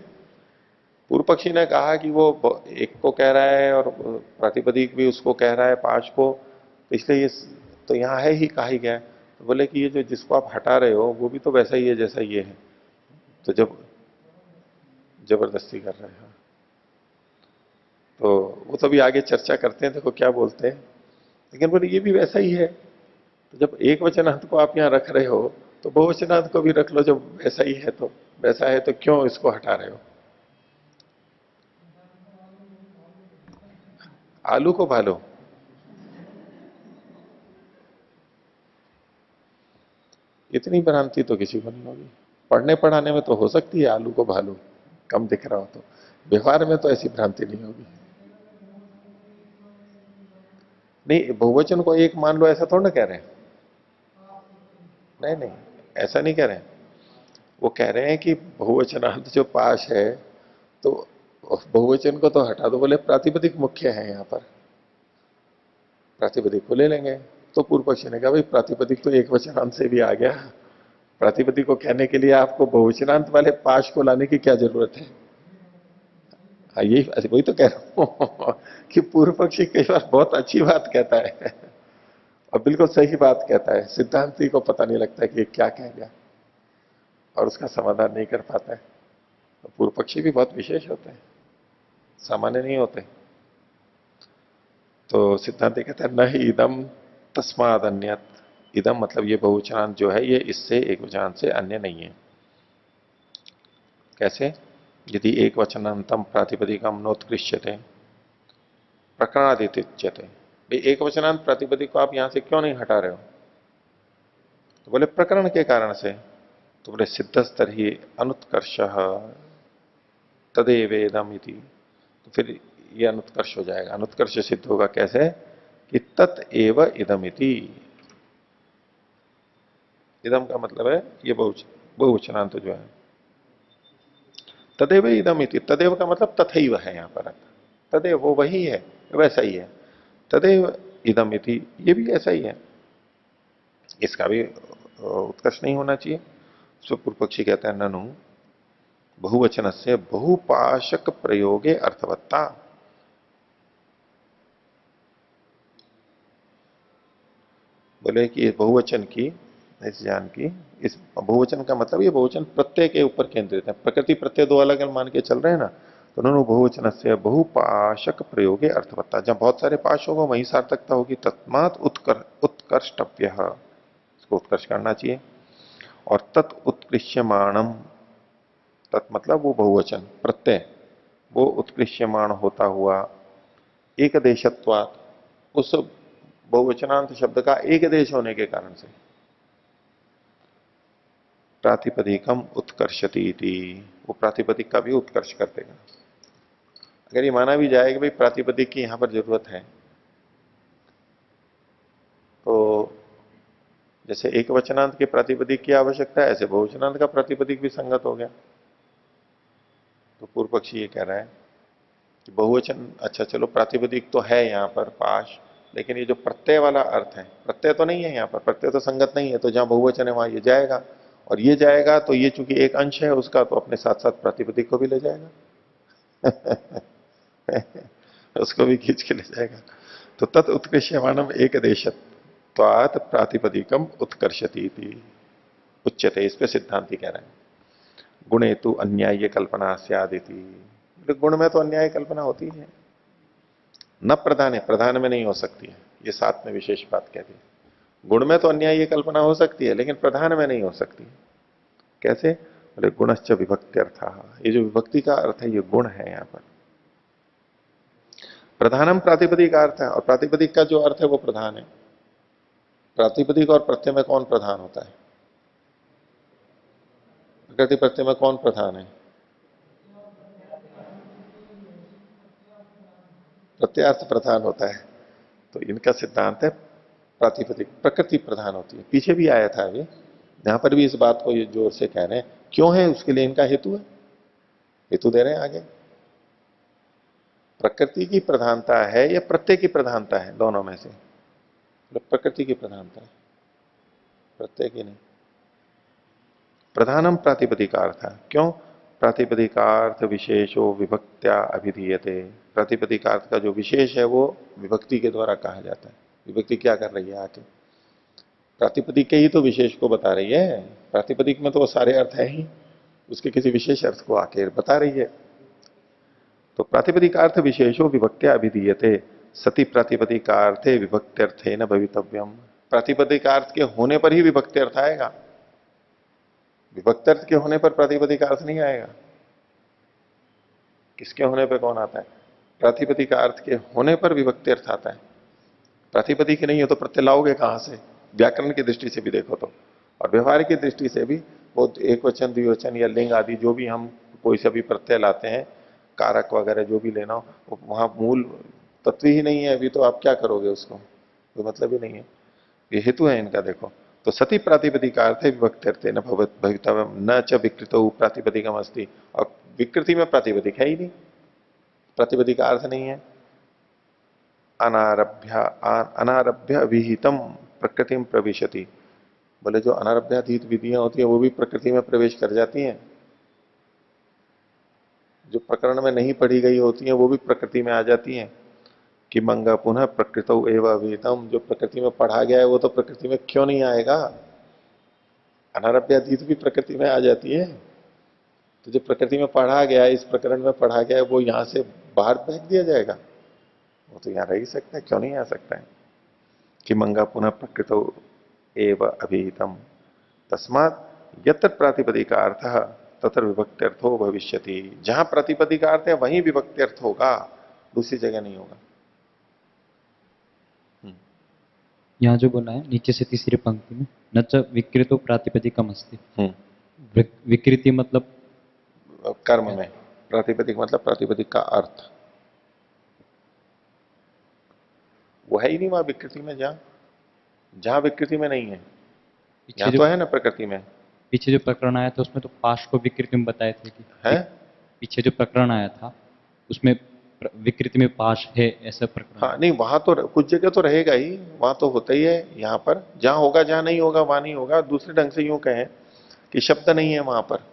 Speaker 1: पूर्व पक्षी ने कहा कि वो एक को कह रहा है और प्रातिपदिक भी उसको कह रहा है पाश को, तो इसलिए ये तो यहाँ है ही, कहा ही गया है। तो बोले कि ये जो जिसको आप हटा रहे हो वो भी तो वैसा ही है जैसा ये है, तो जब जबरदस्ती कर रहे हैं, तो वो तो भी आगे चर्चा करते हैं, देखो क्या बोलते हैं, लेकिन बोले ये भी वैसा ही है। तो जब एक वचनांत को आप यहाँ रख रहे हो तो बहुवचनांत को भी रख लो, जब वैसा ही है तो, वैसा है तो क्यों इसको हटा रहे हो। आलू को भालो, इतनी भ्रांति तो किसी को नहीं होगी, पढ़ने पढ़ाने में तो हो सकती है आलू को भालू, कम दिख रहा हो तो, व्यवहार में तो ऐसी भ्रांति नहीं होगी। नहीं, बहुवचन को एक मान लो ऐसा थोड़ा ना कह रहे हैं, नहीं नहीं, ऐसा नहीं कह रहे हैं। वो कह रहे हैं कि बहुवचनांत जो पाश है तो बहुवचन को तो हटा दो, बोले प्रातिपदिक मुख्य है यहां पर, प्रातिपदिक को ले लेंगे। तो पूर्व पक्षी ने कहा भाई प्रातिपदिक तो एक वचनांत से भी आ गया, प्रातिपदिक को कहने के लिए आपको बहुवचनांत वाले पाश को लाने की क्या जरूरत है। हाँ, यही वही तो कह रहा हूं कि पूर्व पक्षी कई बार बहुत अच्छी बात कहता है और बिल्कुल सही बात कहता है, सिद्धांति को पता नहीं लगता कि ये क्या कह गया और उसका समाधान नहीं कर पाता है। तो पूर्व पक्षी भी बहुत विशेष होते हैं, सामान्य नहीं होते। तो सिद्धांति कहता है न ही इदम तस्माद अन्यत, इदम मतलब ये बहुवचनांत जो है ये इससे एक वचनांत से अन्य नहीं है। कैसे, यदि एक वचनांतम प्रातिपदिकम नोत्कृष्यते प्रकरणादित्युच्यते, भाई एक वचनांत प्रातिपदिक को आप यहां से क्यों नहीं हटा रहे हो, तो बोले प्रकरण के कारण से। तो बोले सिद्ध स्तर ही अनुत्कर्ष तदेवेदम इति, तो फिर ये अनुत्कर्ष हो जाएगा। अनुत्कर्ष सिद्ध होगा कैसे, कि तत्एव इदमिति, इदम का मतलब है ये बहुवचनांत जो है, तदेव इदमिति, तदेव का मतलब तथैव है यहां पर, तदेव वो वही है, वैसा ही है, तदेव इदमिति ये भी ऐसा ही है, इसका भी उत्कर्ष नहीं होना चाहिए। सो पूर्व पक्षी कहते हैं ननु बहुवचन से बहुपाशक प्रयोगे अर्थवत्ता, बोले कि इस बहुवचन की, इस ज्ञान की, इस बहुवचन का मतलब ये बहुवचन प्रत्यय के ऊपर केंद्रित है, प्रकृति प्रत्यय दो अलग अलग मान के चल रहे हैं ना, तो उन्होंने बहुवचन से बहुपाशक प्रयोगे अर्थवत्ता, जब बहुत सारे पाश होगा वहीं सार्थकता होगी, तस्मात् उत्कर्षव्य, इसको उत्कर्ष करना चाहिए। और तत् उत्कृष्यमाणम, तत् मतलब वो बहुवचन प्रत्यय, वो उत्कृष्यमाण होता हुआ एक देशत्वात्, उस बहुवचनांत शब्द का एक देश होने के कारण से प्रातिपदिकम उत्कर्षति इति, वो प्रातिपदिक का भी उत्कर्ष कर देगा। अगर ये माना भी जाए कि भाई प्रातिपदिक की यहां पर जरूरत है, जैसे एक वचनांत के प्रातिपदिक की आवश्यकता है, ऐसे बहुवचनांत का प्रातिपदिक भी संगत हो गया। तो पूर्व पक्षी ये कह रहा है कि बहुवचन, अच्छा चलो प्रातिपदिक तो है यहां पर पाश, लेकिन ये जो प्रत्यय वाला अर्थ है, प्रत्यय तो नहीं है यहां पर, प्रत्यय तो संगत नहीं है, तो जहां बहुवचन है वहां ये जाएगा, और ये जाएगा तो ये चूंकि एक अंश है उसका, तो अपने साथ साथ प्रातिपदिक को भी ले जाएगा। उसको भी खींच के ले जाएगा। तो तत् उत्कृष्यमाणम एक देशत्वात् प्रातिपदिकम उत्कर्षती थी उच्यते, इस पे सिद्धांति कह रहे हैं। गुणे तु अन्याय कल्पना स्यादिति, गुण में तो अन्याय कल्पना होती है, न प्रधान है, प्रधान में नहीं हो सकती है, ये साथ में विशेष बात कहती है। गुण में तो अन्याय कल्पना हो सकती है, लेकिन प्रधान में नहीं हो सकती। कैसे? बोले गुणश्च विभक्त्यर्थ, ये जो विभक्ति का अर्थ है ये गुण है यहां पर। प्रधानम प्रातिपदिक अर्थ है, और प्रातिपदिक का जो अर्थ है वो प्रधान है। प्रातिपदिक और प्रत्यय में कौन प्रधान होता है? प्रकृति प्रत्यय में कौन प्रधान है? प्रत्यार्थ प्रधान होता है। तो इनका सिद्धांत है प्रातिपदिक, प्रकृति प्रधान होती है। पीछे भी आया था अभी, यहां पर भी इस बात को ये जोर से कह रहे हैं। क्यों है उसके लिए इनका हेतु है, हेतु दे रहे हैं आगे। प्रकृति की प्रधानता है या प्रत्यय की प्रधानता है? दोनों में से प्रकृति की प्रधानता है, प्रत्यय की नहीं। प्रधानम प्रातिपदिकार्थ, क्यों? प्रातिपदिकार्थ विशेषो विभक्त्या अभिधीयते, प्रातिपदिकार्थ का जो विशेष है वो विभक्ति के द्वारा कहा जाता है। विभक्ति क्या कर रही है आके? प्रातिपदिक के ही तो विशेष को बता रही है। प्रातिपदिक में तो वो सारे अर्थ है ही, उसके किसी विशेष अर्थ को आके बता रही है। तो प्रातिपदिकार्थ विशेषो विभक्त्या अभिधीयते सति प्रातिपदिकार्थे विभक्त्यर्थे न भवितव्यम, प्रातिपदिकार्थ के होने पर ही विभक्ति अर्थ आएगा, विभक्ति अर्थ के होने पर प्रातिपदिक अर्थ नहीं आएगा। किसके होने पर कौन आता है? प्रातिपदिक अर्थ के होने पर विभक्ति अर्थ आता है। प्रातिपदिक नहीं हो तो प्रत्यय लाओगे कहां से? व्याकरण की दृष्टि से भी देखो तो, और व्यवहार की दृष्टि से भी, वो एक वचन द्विवचन या लिंग आदि जो भी हम कोई से भी प्रत्यय लाते हैं, कारक वगैरह जो भी लेना हो, वहां मूल तत्व ही नहीं है अभी, तो आप क्या करोगे उसको? कोई मतलब ही नहीं है। ये हेतु है इनका, देखो। तो सती प्रातिपदिकार्थ विभक्त्यर्थे न भवितव्यम न च विकृत प्रातिपदिकम अस्ति, और विकृति में प्रातिपदिक है ही नहीं, प्रातिपदिक अर्थ नहीं है। अनारभ्य अभिहितम प्रकृतिम प्रविशति, बोले जो अनारभ्याधीत विधियां होती है वो भी प्रकृति में प्रवेश कर जाती हैं। जो प्रकरण में नहीं पढ़ी गई होती हैं वो भी प्रकृति में आ जाती हैं। कि मंगा पुनः प्रकृतौ एव अभिहितम, जो प्रकृति में पढ़ा गया है वो तो प्रकृति में क्यों नहीं आएगा? अनारभ्याधीत भी प्रकृति में आ जाती है। तो जो प्रकृति में पढ़ा गया है, इस प्रकरण में पढ़ा गया है, वो यहां से बाहर फेंक दिया जाएगा? वो तो यहां रह ही सकता है, क्यों नहीं आ सकता है? कि मंगा पुनः प्रकृतौ एव अभिहितम तस्मात यत्र प्रातिपदिका अर्थ तत्र विभक्त्यर्थो भविष्यति, जहां प्रातिपदिका अर्थ है वहीं विभक्त्यर्थ होगा, दूसरी जगह नहीं होगा।
Speaker 4: यहाँ जो बोला है नीचे से तीसरी पंक्ति में, न च विकृतो प्रातिपदिकम अस्ति, विकृति मतलब
Speaker 1: कर्म में, प्रातिपदिक मतलब प्रातिपदिक का अर्थ वो है ही नहीं वहां विकृति में, जहां विकृति में नहीं है। यहाँ तो है ना प्रकृति में।
Speaker 4: पीछे जो प्रकरण आया था उसमें तो पाश को विकृति में बताए थे कि
Speaker 1: है?
Speaker 4: पीछे जो प्रकरण आया था उसमें विकृति में पाश है, ऐसा प्रकरण।
Speaker 1: हाँ नहीं, वहां तो कुछ जगह तो रहेगा ही, वहां तो होता ही है। यहाँ पर जहां होगा, जहां नहीं होगा वहां नहीं होगा। दूसरे ढंग से यूं कहें कि शब्द नहीं है वहां पर,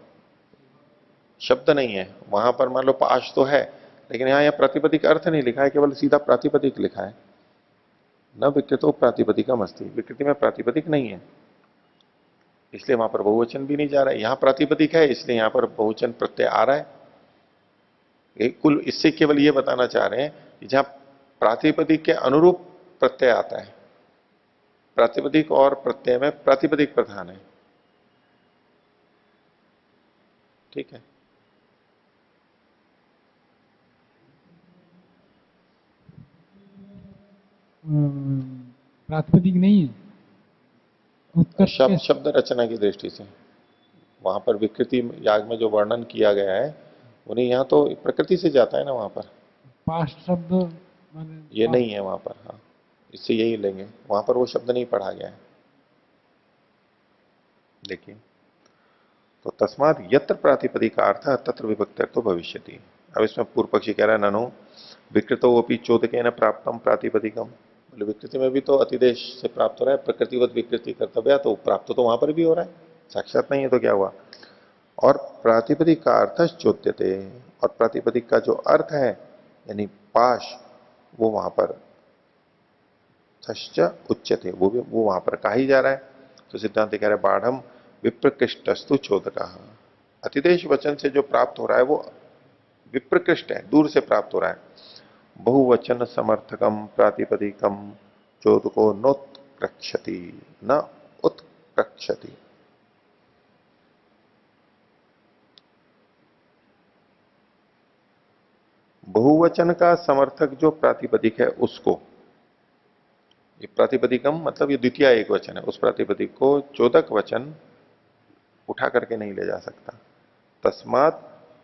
Speaker 1: शब्द नहीं है वहां पर, मान लो पाश तो है, लेकिन यहाँ प्रातिपदिक अर्थ नहीं लिखा है, केवल सीधा प्रातिपदिक लिखा है। न विकृतो प्रातिपदिकम अस्ति, विकृति में प्रातिपदिक नहीं है, इसलिए वहां पर बहुवचन भी नहीं जा रहा है। यहां प्रातिपदिक है इसलिए यहां पर बहुवचन प्रत्यय आ रहा है। कुल इससे केवल ये बताना चाह रहे हैं कि जहां प्रातिपदिक के अनुरूप प्रत्यय आता है, प्रातिपदिक और प्रत्यय में प्रातिपदिक प्रधान है। ठीक है?
Speaker 5: प्रातिपदिक नहीं है उत्कर्ष
Speaker 1: शब्द रचना की दृष्टि से वहां पर विकृति याग में जो वर्णन किया गया है उन्हें, यहां तो प्रकृति से जाता है ना वहां पर,
Speaker 5: पास्ट शब्द
Speaker 1: ये नहीं है वहां पर। हाँ, इससे यही लेंगे, वहां पर वो शब्द नहीं पढ़ा गया है। देखिए, तो तस्मात यत्र प्रातिपदिका अर्थ तत्र विभक्ति तो भविष्यति। अब इसमें पूर्व पक्षी कह रहा है ननु विकृतो अपनी चोदकेन प्राप्तम प्रातिपदिकम, बोले विकृति में भी तो अतिदेश से प्राप्त हो रहा है, प्रकृतिवत विकृति कर्तव्य, तो प्राप्त तो वहां पर भी हो रहा है, साक्षात नहीं है तो क्या हुआ। और प्रातिपदिक का अर्थ चोद्यते, और प्रातिपदिक का जो अर्थ है यानी पाश, वो वहां पर उच्यते, वो वहां पर कहा ही जा रहा है। तो सिद्धांत कह रहे हैं बाढ़ विप्रकृष्टस्तु चोदका, अतिदेश वचन से जो प्राप्त हो रहा है वो विप्रकृष्ट है, दूर से प्राप्त हो रहा है। बहुवचन समर्थकम प्रातिपदिकम चोदको नोत्क्रक्षति न उत्क्रक्षति। बहुवचन का समर्थक जो प्रातिपदिक है उसको, ये प्रातिपदिकम मतलब ये द्वितीय एक वचन है, उस प्रातिपदिक को चोदक वचन उठा करके नहीं ले जा सकता। तस्मात्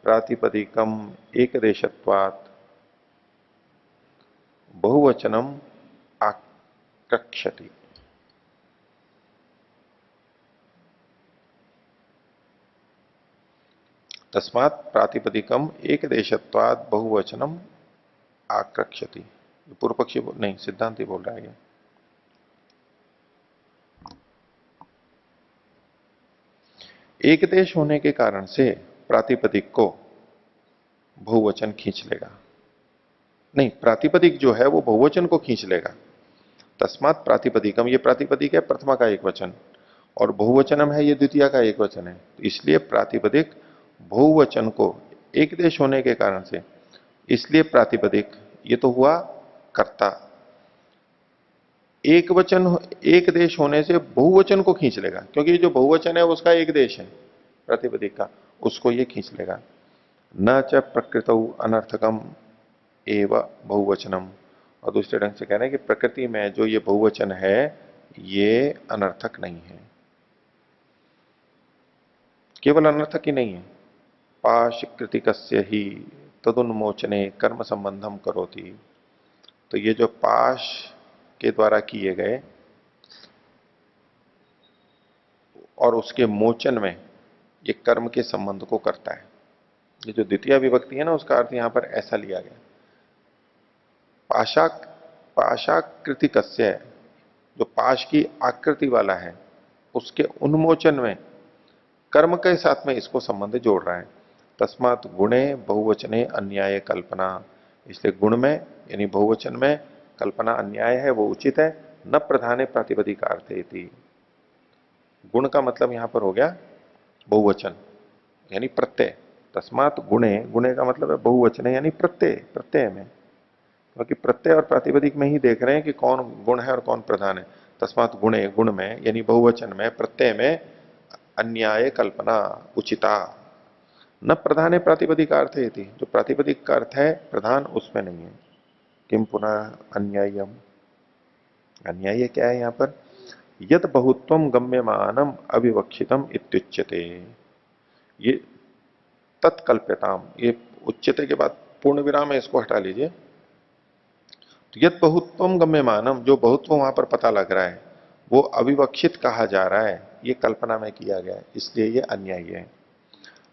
Speaker 1: प्रातिपदिकम एक देशत्वात् बहुवचनम आक्रक्षति। तस्मात् प्रातिपदिकम एक देशत्वात् बहुवचनम आक्रक्षति। पूर्व पक्षी नहीं, सिद्धांति बोल रहा है ये। एक देश होने के कारण से प्रातिपदिक को बहुवचन खींच लेगा, नहीं प्रातिपदिक जो है वो बहुवचन को खींच लेगा। तस्मात् प्रातिपदिकम, ये प्रातिपदिक है प्रथमा का एक वचन, और बहुवचनम है ये द्वितीय का एक वचन है, तो इसलिए प्रातिपदिक बहुवचन को एक देश होने के कारण से, इसलिए प्रातिपदिक ये तो हुआ कर्ता, एक वचन एक देश होने से बहुवचन को खींच लेगा, क्योंकि जो बहुवचन है उसका एक देश है प्रातिपदिक का, उसको ये खींच लेगा। न च प्रकृतौ अनर्थकम एव बहुवचनम, और दूसरे ढंग से कह रहे हैं कि प्रकृति में जो ये बहुवचन है ये अनर्थक नहीं है, केवल अनर्थक ही नहीं है। पाश कृतिकस्य ही तदुन्मोचने कर्म संबंधम करोति, तो ये जो पाश के द्वारा किए गए और उसके मोचन में ये कर्म के संबंध को करता है। ये जो द्वितीय विभक्ति है ना, उसका अर्थ यहां पर ऐसा लिया गया, पाशाकृतिकस्य, जो पाश की आकृति वाला है उसके उन्मोचन में कर्म के साथ में इसको संबंध जोड़ रहा है। तस्मात् गुणे बहुवचने अन्याय कल्पना, इसलिए गुण में यानी बहुवचन में कल्पना अन्याय है, वो उचित है। न प्रधाने प्रातिपदिकार्थे, गुण का मतलब यहां पर हो गया बहुवचन यानी प्रत्यय। तस्मात् गुणे, गुणे का मतलब है बहुवचन यानी प्रत्यय, प्रत्यय में, क्योंकि प्रत्यय और प्रातिपदिक में ही देख रहे हैं कि कौन गुण है और कौन प्रधान है। तस्मात् गुणे, गुण में यानी बहुवचन में, प्रत्यय में अन्याय कल्पना उचिता, न प्रधान प्रातिपदिक अर्थ है, जो प्रातिपदिक का अर्थ है प्रधान उसमें नहीं है। किम पुनः अन्यायम, अन्याय क्या है यहां पर, यद बहुत्वम गम्यमानम अविवक्षितम इत्युच्यते, ये तत्कल्प्यताम, ये उच्यते के बाद पूर्ण विराम है, इसको हटा लीजिए। तो यद बहुत्वम गम्यमानम, जो बहुत्व वहां पर पता लग रहा है वो अविवक्षित कहा जा रहा है, ये कल्पना में किया गया है, इसलिए ये अन्याय है।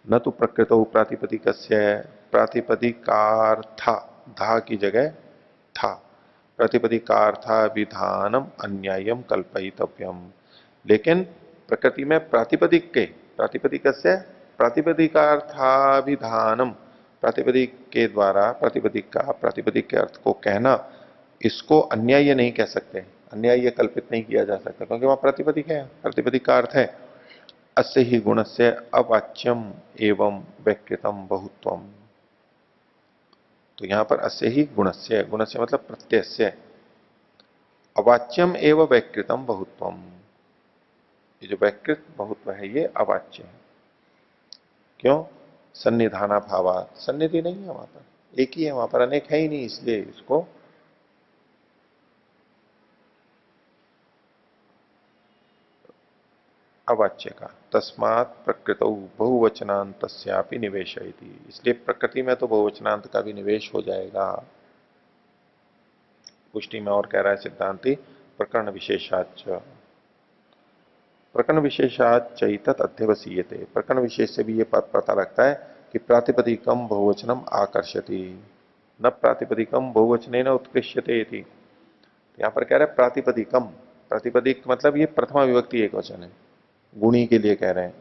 Speaker 1: न तो प्रकृतो प्रातिपदिक, प्रातिपदिकार्था, धा की जगह था, प्रतिपदिकार्था विधानम अन्यायम कल्पयितव्यम, लेकिन प्रकृति में प्रातिपदिक के, प्रातिपदिक से प्रातिपदिकार्थाभिधानम, प्रातिपदिक के द्वारा प्रातिपदिक का प्रातिपदिक के अर्थ को कहना, इसको अन्याय नहीं कह सकते, अन्याय कल्पित नहीं किया जा सकता, क्योंकि वहां प्रातिपदिक है, प्रातिपदिक का अर्थ है। अस्य ही गुण से अवाच्यम एवं व्यकृतम बहुत्वम, तो यहां पर अस्य ही गुणस्य, गुणस्य मतलब प्रत्यय, अवाच्यम एवं वैकृतम बहुत्वम, ये जो वैकृत बहुत्व है ये अवाच्य है। क्यों, सन्निधाना भावा, सन्निधि नहीं है वहां पर, एक ही है वहां पर, अनेक है ही नहीं, इसलिए इसको अवाच्य का। तस्मात् प्रकृतौ बहुवचनांतस्यापि निवेशयति, इसलिए प्रकृति में तो बहुवचनांत का भी निवेश हो जाएगा। पुष्टि में और कह रहा है सिद्धांति प्रकरण विशेषाच, प्रकरण विशेषात चैतत अध्यवसीयते, प्रकरण विशेष से भी ये पता लगता है कि प्रातिपदिकम बहुवचनम आकर्षति, न प्रातिपदिकम बहुवचने न उत्कृष्यते इति। यहां पर कह रहा है प्रातिपदिकम, प्रातिपदिक मतलब ये प्रथमा विभक्ति एक वचन है, गुणी के लिए कह रहे हैं।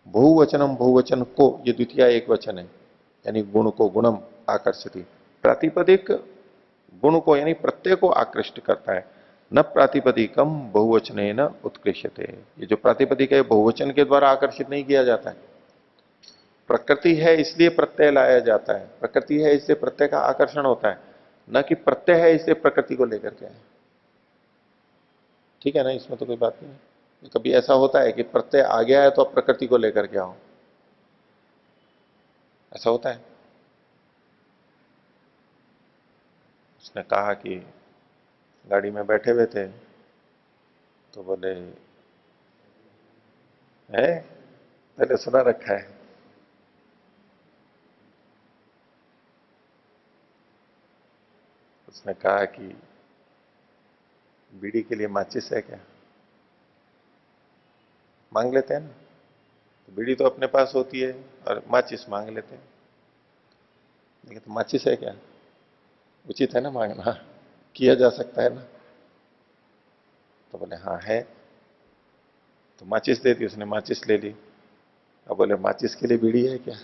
Speaker 1: बहुवचनम, बहुवचन को, ये द्वितीय एक वचन है, यानी गुण को, गुणम आकर्षति। प्रातिपदिक गुण को यानी प्रत्यय को आकृष्ट करता है। न प्रातिपदिकम बहुवचने न उत्कृष्यते, ये जो प्रातिपदिक है बहुवचन के द्वारा आकर्षित नहीं किया जाता है। प्रकृति है इसलिए प्रत्यय लाया जाता है, प्रकृति है इसलिए प्रत्यय का आकर्षण होता है, न कि प्रत्यय है इसलिए प्रकृति को लेकर के आए। ठीक है ना, इसमें तो कोई बात नहीं है। कभी ऐसा होता है कि प्रत्यय आ गया है तो अब प्रकृति को लेकर के आओ, ऐसा होता है? उसने कहा कि गाड़ी में बैठे हुए थे तो बोले है, पहले सुना रखा है। उसने कहा कि बीड़ी के लिए माचिस है क्या? मांग लेते हैं ना, तो बीड़ी तो अपने पास होती है और माचिस मांग लेते हैं, लेकिन तो माचिस है क्या? उचित है ना मांगना, किया जा सकता है ना। तो बोले हाँ है, तो माचिस दे दी, उसने माचिस ले ली। अब बोले माचिस के लिए बीड़ी है क्या?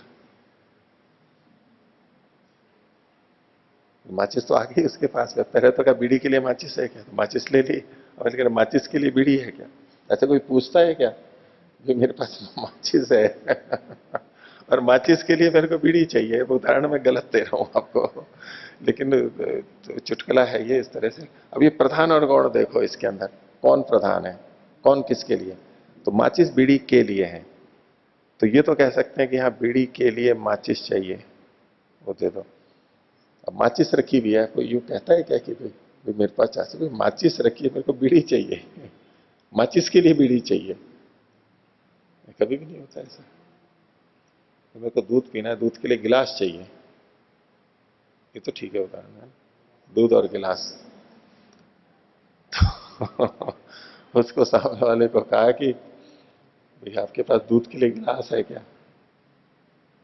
Speaker 1: माचिस तो आ गई उसके पास में, पहले तो क्या बीड़ी के लिए माचिस है क्या, तो माचिस ले ली। और कह रहे माचिस के लिए बीड़ी है क्या? ऐसा कोई पूछता है क्या कि मेरे पास माचिस है और माचिस के लिए मेरे को बीड़ी चाहिए? वो उदाहरण मैं गलत दे रहा हूं आपको, लेकिन तो चुटकुला है ये इस तरह से। अब ये प्रधान और गौण देखो, इसके अंदर कौन प्रधान है, कौन किसके लिए? तो माचिस बीड़ी के लिए है, तो ये तो कह सकते हैं कि हाँ बीड़ी के लिए माचिस चाहिए, वो दे दो। अब माचिस रखी भी है, कोई यूं कहता है क्या कि भाई मेरे पास चाचा भाई माचिस रखी है, मेरे को बीड़ी चाहिए माचिस के लिए बीड़ी चाहिए? कभी भी नहीं होता ऐसा। तो मेरे को दूध पीना है, दूध के लिए गिलास चाहिए, ये तो ठीक है उदाहरण है, दूध और गिलास। तो उसको सामने वाले को कहा कि भाई आपके पास दूध के लिए गिलास है क्या?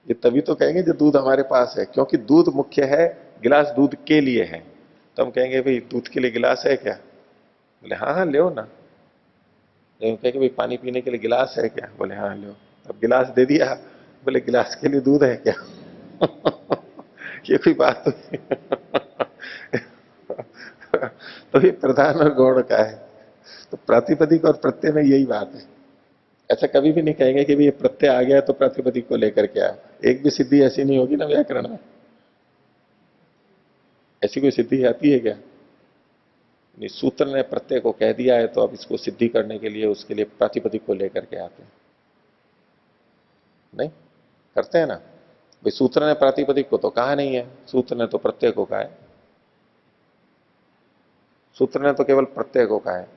Speaker 1: ये तभी तो कहेंगे जब दूध हमारे पास है, क्योंकि दूध मुख्य है, गिलास दूध के लिए है। तो हम कहेंगे भाई दूध के लिए गिलास है क्या? बोले हाँ हाँ ले ना। लेकिन कहेंगे भाई पानी पीने के लिए गिलास है क्या? बोले हाँ ले। अब गिलास दे दिया, बोले गिलास के लिए दूध है क्या? ये कोई बात तो नहीं। तो ये प्रधान और गौण का है। तो प्रातिपदिक और प्रत्यय में यही बात है। ऐसा कभी भी नहीं कहेंगे कि ये प्रत्यय आ गया तो प्रातिपदिक को लेकर के आया। एक भी सिद्धि ऐसी नहीं होगी ना व्याकरण में, ऐसी कोई सिद्धि आती है क्या? नहीं, सूत्र ने प्रत्यय को कह दिया है तो अब इसको सिद्धि करने के लिए उसके लिए प्रातिपदिक को लेकर के आते हैं। नहीं करते हैं ना भाई, सूत्र ने प्रातिपदिक को तो कहा नहीं है, सूत्र ने तो प्रत्यय को कहा है, सूत्र ने तो केवल प्रत्यय को कहा है।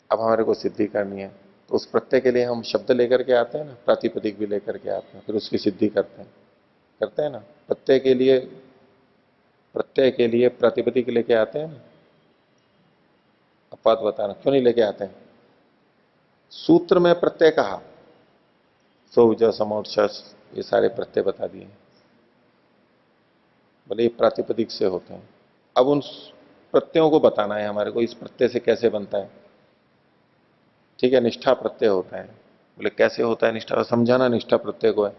Speaker 1: अब हमारे को सिद्धि करनी है तो उस प्रत्यय के लिए हम शब्द लेकर के आते हैं ना, प्रातिपदिक भी लेकर के आते हैं, फिर उसकी सिद्धि करते हैं ना। प्रत्यय के लिए प्रातिपदिक लेके आते हैं ना। अब बात बताना क्यों नहीं लेके आते हैं? सूत्र में प्रत्यय कहा, सो ज समोर्चस, ये सारे प्रत्यय बता दिए, बोले ये प्रातिपदिक से होते हैं। अब उन प्रत्ययों को बताना है हमारे को, इस प्रत्यय से कैसे बनता है। ठीक है, निष्ठा प्रत्यय होता है, बोले कैसे होता है निष्ठा, समझाना निष्ठा प्रत्यय को है,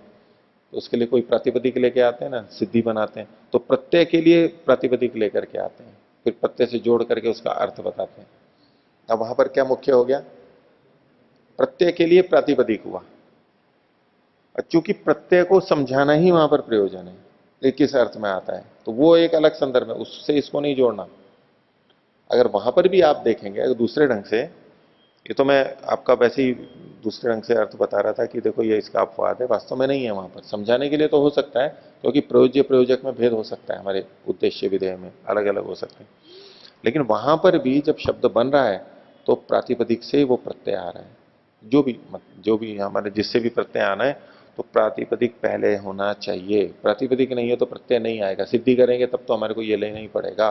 Speaker 1: तो उसके लिए कोई प्रातिपदिक लेके आते हैं ना, सिद्धि बनाते हैं। तो प्रत्यय के लिए प्रातिपदिक लेकर के आते हैं, फिर प्रत्यय से जोड़ करके उसका अर्थ बताते हैं। अब वहां पर क्या मुख्य हो गया? प्रत्यय के लिए प्रातिपदिक हुआ, और चूंकि प्रत्यय को समझाना ही वहां पर प्रयोजन है, ये किस अर्थ में आता है, तो वो एक अलग संदर्भ है, उससे इसको नहीं जोड़ना। अगर वहां पर भी आप देखेंगे अगर दूसरे ढंग से, ये तो मैं आपका वैसे ही दूसरे ढंग से अर्थ बता रहा था कि देखो ये इसका अपवाद है, वास्तव में नहीं है। वहां पर समझाने के लिए तो हो सकता है, क्योंकि प्रयोज्य प्रयोजक में भेद हो सकता है, हमारे उद्देश्य विधेय में अलग अलग हो सकते हैं। लेकिन वहां पर भी जब शब्द बन रहा है तो प्रातिपदिक से ही वो प्रत्यय आ रहा है। जो भी हमारे जिससे भी प्रत्यय आना है तो प्रातिपदिक पहले होना चाहिए। प्रातिपदिक नहीं है तो प्रत्यय नहीं आएगा। सिद्धि करेंगे तब तो हमारे को ये लेना ही पड़ेगा,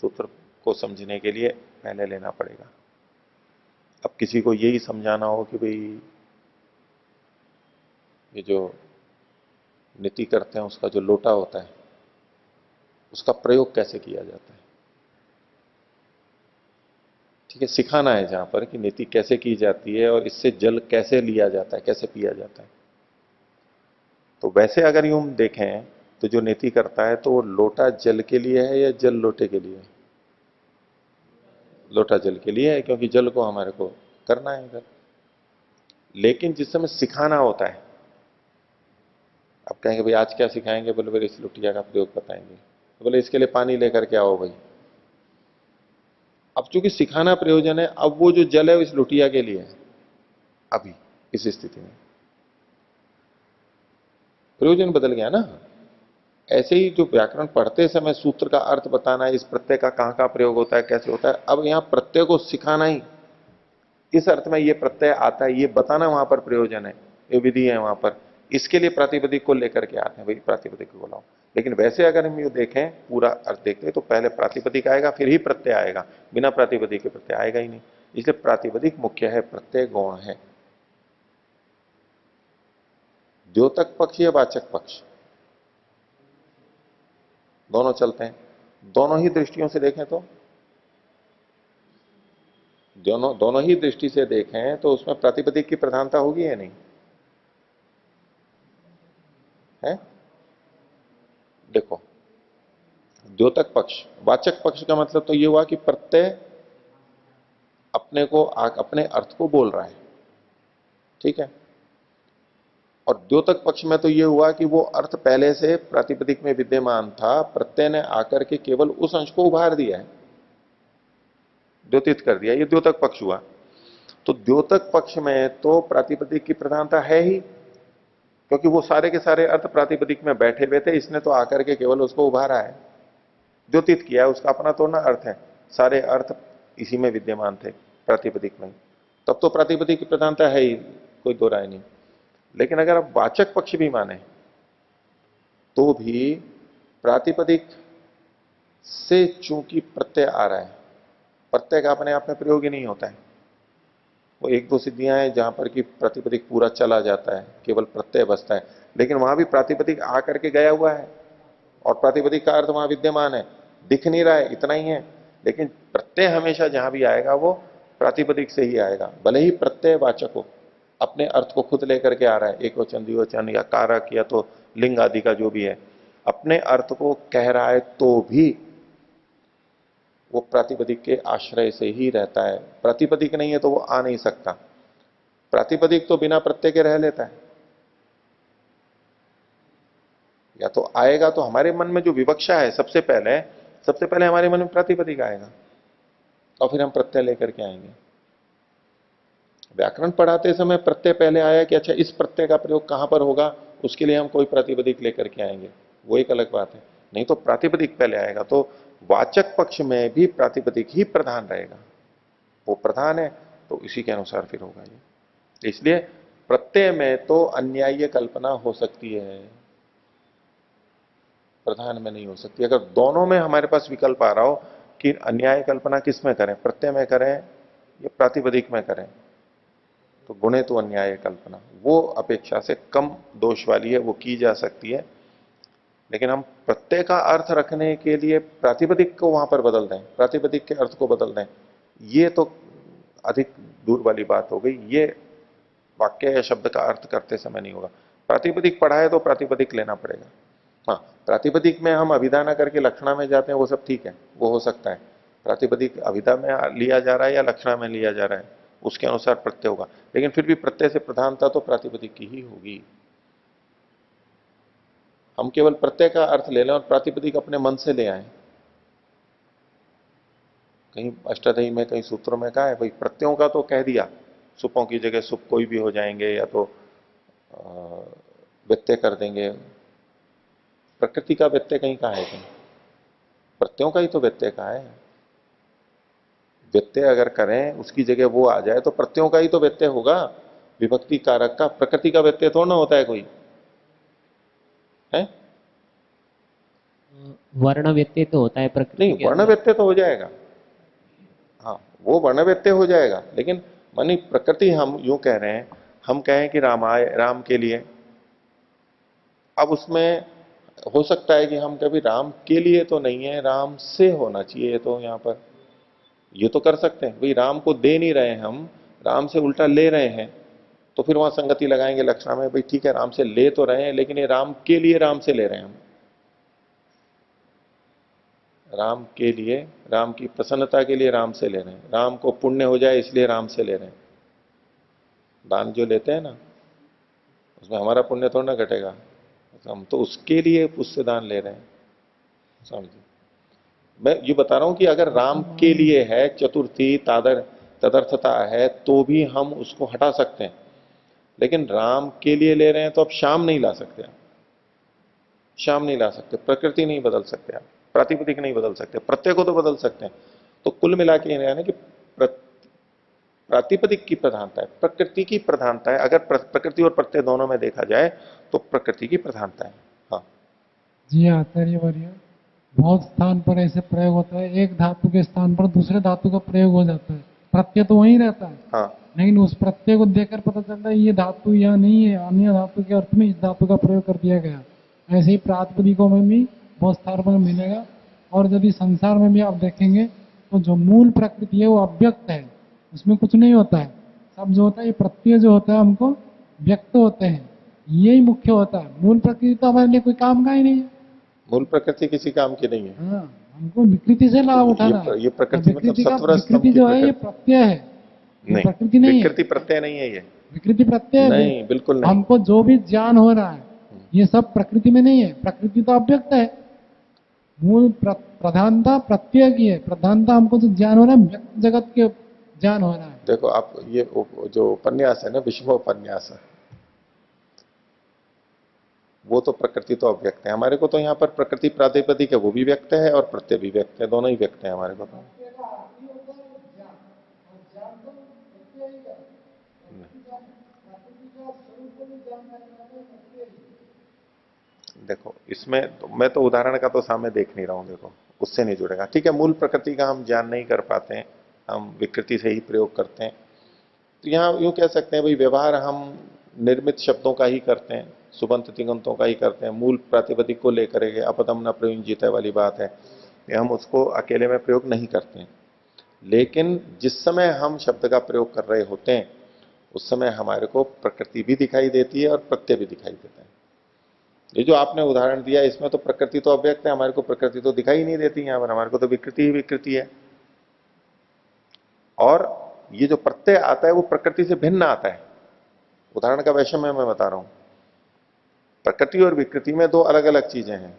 Speaker 1: सूत्र को समझने के लिए पहले लेना पड़ेगा। अब किसी को यही समझाना हो कि भाई ये जो नीति करते हैं उसका जो लोटा होता है उसका प्रयोग कैसे किया जाता है, ठीक है, सिखाना है जहां पर कि नीति कैसे की जाती है और इससे जल कैसे लिया जाता है, कैसे पिया जाता है। तो वैसे अगर यूं देखें तो जो नीति करता है तो वो लोटा जल के लिए है या जल लोटे के लिए है? लोटा जल के लिए है, क्योंकि जल को हमारे को करना है इधर। लेकिन जिस समय सिखाना होता है, अब कहेंगे भाई आज क्या सिखाएंगे, बोले भाई इस लुटिया का प्रयोग बताएंगे, तो बोले इसके लिए पानी लेकर के आओ भाई। अब चूंकि सिखाना प्रयोजन है, अब वो जो जल है वो इस लुटिया के लिए है। अभी इस स्थिति में प्रयोजन बदल गया ना। ऐसे ही जो व्याकरण पढ़ते समय सूत्र का अर्थ बताना, इस प्रत्यय का कहां प्रयोग होता है, कैसे होता है, अब यहां प्रत्यय को सिखाना ही, इस अर्थ में ये प्रत्यय आता है ये बताना वहां पर प्रयोजन है, ये विधि है वहां पर। इसके लिए प्रातिपदिक को लेकर के आते हैं, भाई प्रातिपदिक को बुलाओ। लेकिन वैसे अगर हम ये देखें, पूरा अर्थ देखते हैं तो पहले प्रातिपदिक आएगा फिर ही प्रत्यय आएगा, बिना प्रातिपदिक के प्रत्यय आएगा ही नहीं। इसलिए प्रातिपदिक मुख्य है, प्रत्यय गौण है। द्योतक पक्ष या वाचक पक्ष, दोनों चलते हैं। दोनों ही दृष्टियों से देखें तो, दोनों ही दृष्टि से देखें तो उसमें प्रातिपदिक की प्रधानता होगी या नहीं है? देखो, द्योतक पक्ष, वाचक पक्ष का मतलब तो ये हुआ कि प्रत्यय अपने को अपने अर्थ को बोल रहा है, ठीक है। और द्योतक पक्ष में तो ये हुआ कि वो अर्थ पहले से प्रातिपदिक में विद्यमान था, प्रत्यय ने आकर के केवल उस अंश को उभार दिया है, द्योतित कर दिया, ये द्योतक पक्ष हुआ। तो द्योतक पक्ष में तो प्रातिपदिक की प्रधानता है ही, क्योंकि वो सारे के सारे अर्थ प्रातिपदिक में बैठे हुए थे, इसने तो आकर के केवल उसको उभारा है, द्योतित किया है, उसका अपना तो ना अर्थ है, सारे अर्थ इसी में विद्यमान थे प्रातिपदिक में, तब तो प्रातिपदिक की प्रधानता है ही, कोई दो राय नहीं। लेकिन अगर आप वाचक पक्ष भी माने तो भी प्रातिपदिक से चूंकि प्रत्यय आ रहा है, प्रत्यय का अपने आप में प्रयोग ही नहीं होता है। वो एक दो सिद्धियां हैं जहां पर कि प्रातिपदिक पूरा चला जाता है, केवल प्रत्यय बसता है, लेकिन वहां भी प्रातिपदिक आकर के गया हुआ है और प्रातिपदिक का अर्थ वहां विद्यमान है, दिख नहीं रहा है, इतना ही है। लेकिन प्रत्यय हमेशा जहां भी आएगा वो प्रातिपदिक से ही आएगा, भले ही प्रत्यय वाचक हो, अपने अर्थ को खुद लेकर के आ रहा है, एक वचन द्विवचन या कारक या तो लिंग आदि का जो भी है, अपने अर्थ को कह रहा है तो भी वो प्रातिपदिक के आश्रय से ही रहता है। प्रातिपदिक नहीं है तो वो आ नहीं सकता। प्रातिपदिक तो बिना प्रत्यय के रह लेता है, या तो आएगा तो हमारे मन में जो विवक्षा है सबसे पहले हमारे मन में प्रातिपदिक आएगा और फिर हम प्रत्यय लेकर के आएंगे। व्याकरण पढ़ाते समय प्रत्यय पहले आया कि अच्छा इस प्रत्यय का प्रयोग कहां पर होगा, उसके लिए हम कोई प्रातिपदिक लेकर के आएंगे, वो एक अलग बात है। नहीं तो प्रातिपदिक पहले आएगा। तो वाचक पक्ष में भी प्रातिपदिक ही प्रधान रहेगा, वो प्रधान है तो इसी के अनुसार फिर होगा ये। इसलिए प्रत्यय में तो अन्याय्य कल्पना हो सकती है, प्रधान में नहीं हो सकती। अगर दोनों में हमारे पास विकल्प आ रहा हो कि अन्याय कल्पना किस में करें, प्रत्यय में करें या प्रातिपदिक में करें, तो गुणे तो अन्याय कल्पना वो अपेक्षा से कम दोष वाली है, वो की जा सकती है। लेकिन हम प्रत्यय का अर्थ रखने के लिए प्रातिपदिक को वहां पर बदल दें, प्रातिपदिक के अर्थ को बदल दें, ये तो अधिक दूर वाली बात हो गई। ये वाक्य या शब्द का अर्थ करते समय नहीं होगा। प्रातिपदिक पढ़ा है तो प्रातिपदिक लेना पड़ेगा। हाँ, प्रातिपदिक में हम अभिधा ना करके लक्षणा में जाते हैं, वो सब ठीक है, वो हो सकता है। प्रातिपदिक अभिधा में लिया जा रहा है या लक्षणा में लिया जा रहा है, उसके अनुसार प्रत्यय होगा। लेकिन फिर भी प्रत्यय से प्रधानता तो प्रातिपदिक की ही होगी। हम केवल प्रत्यय का अर्थ ले लें और प्रातिपदिक अपने मन से ले आए। कहीं अष्टाध्यायी में कहीं सूत्रों में कहा है भाई प्रत्ययों का तो कह दिया, सुपों की जगह सुप कोई भी हो जाएंगे या तो व्यत्यय कर देंगे। प्रकृति का व्यत्यय कहीं कहा है? कहीं प्रत्ययों का ही तो व्यत्यय कहा है। व्यत्यय अगर करें उसकी जगह वो आ जाए तो प्रत्ययों का ही तो व्यत्यय होगा, विभक्ति कारक का। प्रकृति का व्यत्यय थोड़ा ना होता है कोई है।
Speaker 2: वर्ण व्यत्यय तो होता है प्रकृति
Speaker 1: नहीं,
Speaker 2: के
Speaker 1: वर्ण
Speaker 2: अंदर।
Speaker 1: व्यत्यय तो हो जाएगा, हाँ वो वर्ण व्यत्यय हो जाएगा, लेकिन मानी प्रकृति हम यूं कह रहे हैं, हम कहें कि राम के लिए, अब उसमें हो सकता है कि हम कभी राम के लिए तो नहीं है, राम से होना चाहिए, तो यहां पर ये तो कर सकते हैं भाई, राम को दे नहीं रहे हैं हम, राम से उल्टा ले रहे हैं, तो फिर वहां संगति लगाएंगे लक्षणा में, भाई ठीक है राम से ले तो रहे हैं लेकिन ये राम के लिए राम से ले रहे हैं हम, राम के लिए, राम की प्रसन्नता के लिए राम से ले रहे हैं, राम को पुण्य हो जाए इसलिए राम से ले रहे हैं। दान जो लेते हैं ना, उसमें हमारा पुण्य थोड़ा ना घटेगा, हम तो उसके लिए उससे दान ले रहे हैं, समझिए। मैं ये बता रहा हूं कि अगर राम के लिए है, चतुर्थी तदर्थता है, तो भी हम उसको हटा सकते हैं, लेकिन राम के लिए ले रहे हैं तो अब शाम नहीं ला सकते आप, शाम नहीं ला सकते, प्रकृति नहीं बदल सकते आप, प्रातिपदिक नहीं बदल सकते, प्रत्यय को तो बदल सकते हैं। तो कुल मिला के ये है कि प्रातिपदिक की प्रधानता है, प्रकृति की प्रधानता है। अगर प्रकृति और प्रत्यय दोनों में देखा जाए तो प्रकृति की प्रधानता है। हाँ
Speaker 5: जी आचार्य वर्य, बहुत स्थान पर ऐसे प्रयोग होता है, एक धातु के स्थान पर दूसरे धातु का प्रयोग हो जाता है, प्रत्यय तो वहीं रहता है,
Speaker 1: हाँ
Speaker 5: लेकिन उस प्रत्यय को देखकर पता चलता है ये धातु यहाँ नहीं है, अन्य धातु के अर्थ में इस धातु का प्रयोग कर दिया गया। ऐसे ही प्रातिपदिकों में भी बहुत स्थान पर मिलेगा। और यदि संसार में भी आप देखेंगे तो जो मूल प्रकृति है वो अव्यक्त है, उसमें कुछ नहीं होता है, सब जो होता है ये प्रत्यय जो होता है हमको व्यक्त होते हैं, यही मुख्य होता है। मूल प्रकृति तो हमारे लिए कोई काम का ही नहीं है।
Speaker 1: मूल प्रकृति किसी काम की नहीं है।
Speaker 5: हाँ, हमको विकृति से लाभ उठाना है।
Speaker 1: ये प्रकृति मतलब सत्वर स्तंभ
Speaker 5: विकृति
Speaker 1: की
Speaker 5: जो है ये प्रत्यय है,
Speaker 1: नहीं,
Speaker 5: प्रकृति नहीं है।
Speaker 1: विकृति प्रत्यय नहीं है, ये
Speaker 5: विकृति प्रत्यय है।
Speaker 1: नहीं, बिल्कुल नहीं।
Speaker 5: हमको जो भी ज्ञान हो रहा है ये सब प्रकृति में नहीं है, प्रकृति तो अव्यक्त है। मूल प्रधानता प्रत्यय की है, प्रधानता हमको जो ज्ञान हो रहा है व्यक्त जगत के ज्ञान हो रहा है।
Speaker 1: देखो आप ये जो उपन्यास है ना, विश्व उपन्यास है, वो तो प्रकृति तो अव्यक्त है। हमारे को तो यहाँ पर प्रकृति प्रातिपदिक है, वो भी व्यक्त है और प्रत्यय भी व्यक्त है, दोनों ही व्यक्त है हमारे को तो। देखो इसमें तो मैं तो उदाहरण का तो सामने देख नहीं रहा हूं, देखो उससे नहीं जुड़ेगा। ठीक है, मूल प्रकृति का हम ज्ञान नहीं कर पाते हैं, हम विकृति से ही प्रयोग करते हैं, तो यहां यूं कह सकते हैं भाई व्यवहार हम निर्मित शब्दों का ही करते हैं, सुबंत तिगंतों का ही करते हैं, मूल प्रातिपदिक को लेकर के अपदम न प्रयुंजित वाली बात है, ये हम उसको अकेले में प्रयोग नहीं करते हैं। लेकिन जिस समय हम शब्द का प्रयोग कर रहे होते हैं उस समय हमारे को प्रकृति भी दिखाई देती है और प्रत्यय भी दिखाई देता है। ये जो आपने उदाहरण दिया इसमें तो प्रकृति तो अव्यक्त है, हमारे को प्रकृति तो दिखाई नहीं देती यहां पर, हमारे को तो विकृति ही विकृति है। और ये जो प्रत्यय आता है वो प्रकृति से भिन्न आता है। उदाहरण का वैषम्य मैं बता रहा हूं, प्रकृति और विकृति में दो अलग अलग चीजें हैं।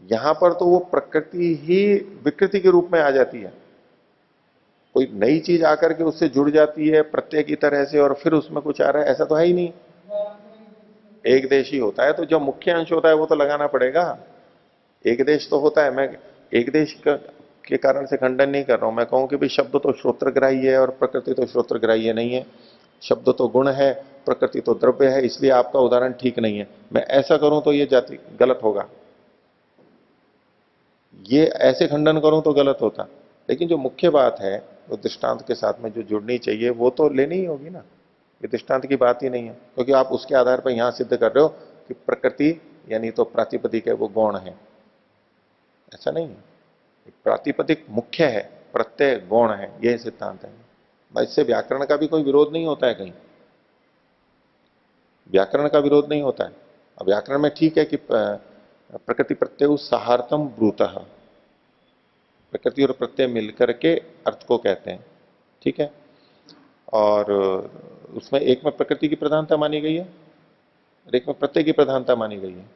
Speaker 1: यहां पर तो वो प्रकृति ही विकृति के रूप में आ जाती है, कोई नई चीज आकर के उससे जुड़ जाती है प्रत्यय की तरह से और फिर उसमें कुछ आ रहा है, ऐसा तो है ही नहीं। एक देश ही होता है, तो जो मुख्य अंश होता है वो तो लगाना पड़ेगा। एक देश तो होता है, मैं एक देश के कारण से खंडन नहीं कर रहा हूं, मैं कहूं कि भाई शब्द तो श्रोत्रग्राही है और प्रकृति तो श्रोत्रग्राही नहीं है, शब्द तो गुण है, प्रकृति तो द्रव्य है, इसलिए आपका उदाहरण ठीक नहीं है। मैं ऐसा करूं तो ये जाति गलत होगा, ये ऐसे खंडन करूं तो गलत होता। लेकिन जो मुख्य बात है वो दृष्टांत के साथ में जो जुड़नी चाहिए वो तो लेनी ही होगी ना, ये दृष्टांत की बात ही नहीं है, क्योंकि आप उसके आधार पर यहां सिद्ध कर रहे हो कि प्रकृति यानी तो प्रातिपदिक है वो गौण है, ऐसा नहीं है। प्रातिपदिक मुख्य है, प्रत्यय गौण है, यह सिद्धांत है। इससे व्याकरण का भी कोई विरोध नहीं होता है, कहीं व्याकरण का विरोध नहीं होता है। अब व्याकरण में ठीक है कि प्रकृति प्रत्यय सहार्थम ब्रूतः, प्रकृति और प्रत्यय मिलकर के अर्थ को कहते हैं, ठीक है। और उसमें एक में प्रकृति की प्रधानता मानी गई है और एक में प्रत्यय की प्रधानता मानी गई है।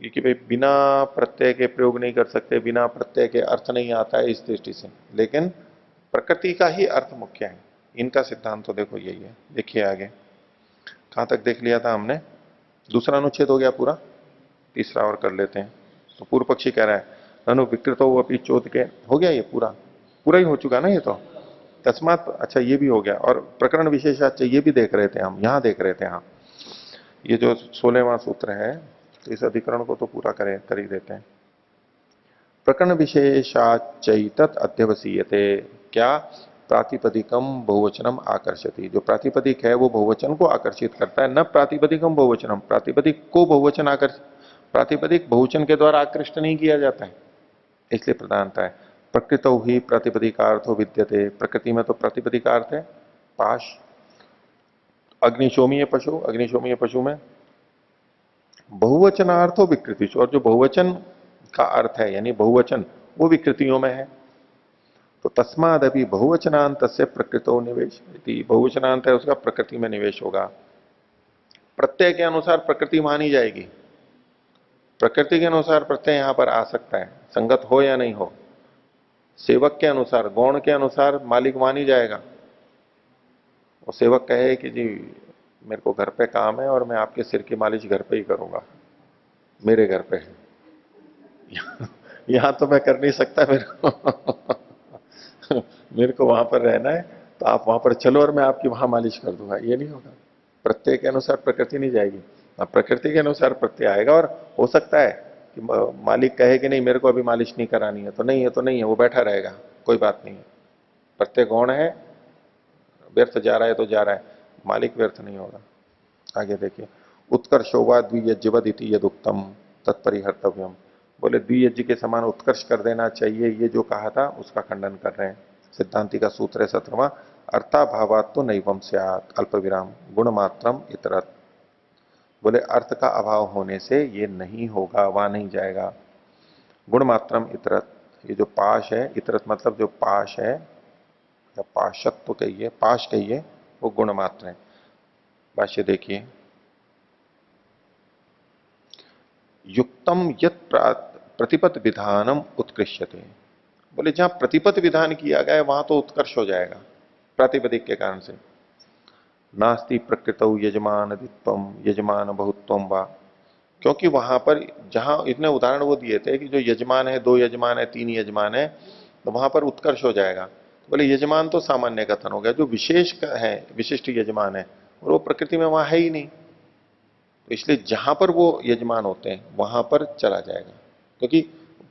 Speaker 1: कि भाई बिना प्रत्यय के प्रयोग नहीं कर सकते, बिना प्रत्यय के अर्थ नहीं आता है इस दृष्टि से, लेकिन प्रकृति का ही अर्थ मुख्य है। इनका सिद्धांत तो देखो यही है। देखिए आगे कहां तक देख लिया था हमने, दूसरा अनुच्छेद हो गया पूरा, तीसरा और कर लेते हैं। तो पूर्व पक्षी कह रहा है ननु विकृतो अपनी चोद के, हो गया ये पूरा पूरा ही हो चुका ना ये तो, तस्मात, अच्छा ये भी हो गया। और प्रकरण विशेषाच ये भी देख रहे थे हम, यहां देख रहे थे। हाँ, ये जो 16वां सूत्र है, तो इस अधिकरण को तो पूरा कर ही देते हैं। प्रकरण विशेषाचैतत अध्यवसीयते, क्या प्रातिपदिकम बहुवचनम आकर्षति, जो प्रातिपदिक है वो बहुवचन को आकर्षित करता है। न प्रातिपदिकम बहुवचनम, प्रातिपदिक को बहुवचन आकर्षित, प्रातिपदिक बहुवचन के द्वारा आकृष्ट नहीं किया जाता है, इसलिए प्रधानता है। प्रकृतौ ही प्रातिपदिकार्थो विद्यते, प्रकृति में तो प्रातिपदिकार्थ है पाश। अग्निशोमीय पशु, अग्निशोमीय पशु में बहुवचनार्थो विकृति, और जो बहुवचन का अर्थ है यानी बहुवचन वो विकृतियों में है। तो तस्माद अभी बहुवचनांत से प्रकृतो निवेश, बहुवचनांत है उसका प्रकृति में निवेश होगा। प्रत्यय के अनुसार प्रकृति मानी जाएगी, प्रकृति के अनुसार प्रत्यय यहां पर आ सकता है, संगत हो या नहीं हो। सेवक के अनुसार, गौण के अनुसार मालिक मानी जाएगा। वो सेवक कहे कि जी मेरे को घर पे काम है और मैं आपके सिर की मालिश घर पे ही करूंगा, मेरे घर पे है, यहां तो मैं कर नहीं सकता, मेरे को वहां पर रहना है, तो आप वहां पर चलो और मैं आपकी वहां मालिश कर दूंगा, ये नहीं होगा। प्रत्यय के अनुसार प्रकृति नहीं जाएगी, प्रकृति के अनुसार प्रत्यय आएगा। और हो सकता है कि मालिक कहे कि नहीं मेरे को अभी मालिश नहीं करानी है, तो नहीं है तो नहीं है, वो बैठा रहेगा, कोई बात नहीं है। प्रत्यय गौण है, व्यर्थ जा रहा है तो जा रहा है, मालिक व्यर्थ नहीं होगा। आगे देखिए, उत्कर्षोवा द्वियज्यवद इति यदुक्तम तत्परिहर्तव्यम, बोले द्वियज्ञ के समान उत्कर्ष कर देना चाहिए, ये जो कहा था उसका खंडन कर रहे हैं। सिद्धांति का सूत्र है 17वां, अर्थाभावात तो नैवम स्यात् अल्प विराम गुण मात्रम इतरत, बोले अर्थ का अभाव होने से ये नहीं होगा, वहां नहीं जाएगा। गुण मात्रम इतरत, ये जो पाश है, इतरत मतलब जो पाश है या पाशत्व कहिए, पाश कहिए, वो गुण मात्र है। भाष्य देखिए, युक्तम यत प्रतिपत विधानम उत्कृष्यते, बोले जहां प्रतिपत विधान किया गया है वहां तो उत्कर्ष हो जाएगा प्रातिपदिक के कारण से। नास्ति प्रकृतौ यजमान दित्वम यजमान बहुत्वम वा, क्योंकि वहां पर जहां इतने उदाहरण वो दिए थे कि जो यजमान है, 2 यजमान है, 3 यजमान है, तो वहां पर उत्कर्ष हो जाएगा। बोले यजमान तो सामान्य कथन हो गया, जो विशेष है, विशिष्ट यजमान है, और वो प्रकृति में वहां है ही नहीं, तो इसलिए जहां पर वो यजमान होते हैं वहां पर चला जाएगा। क्योंकि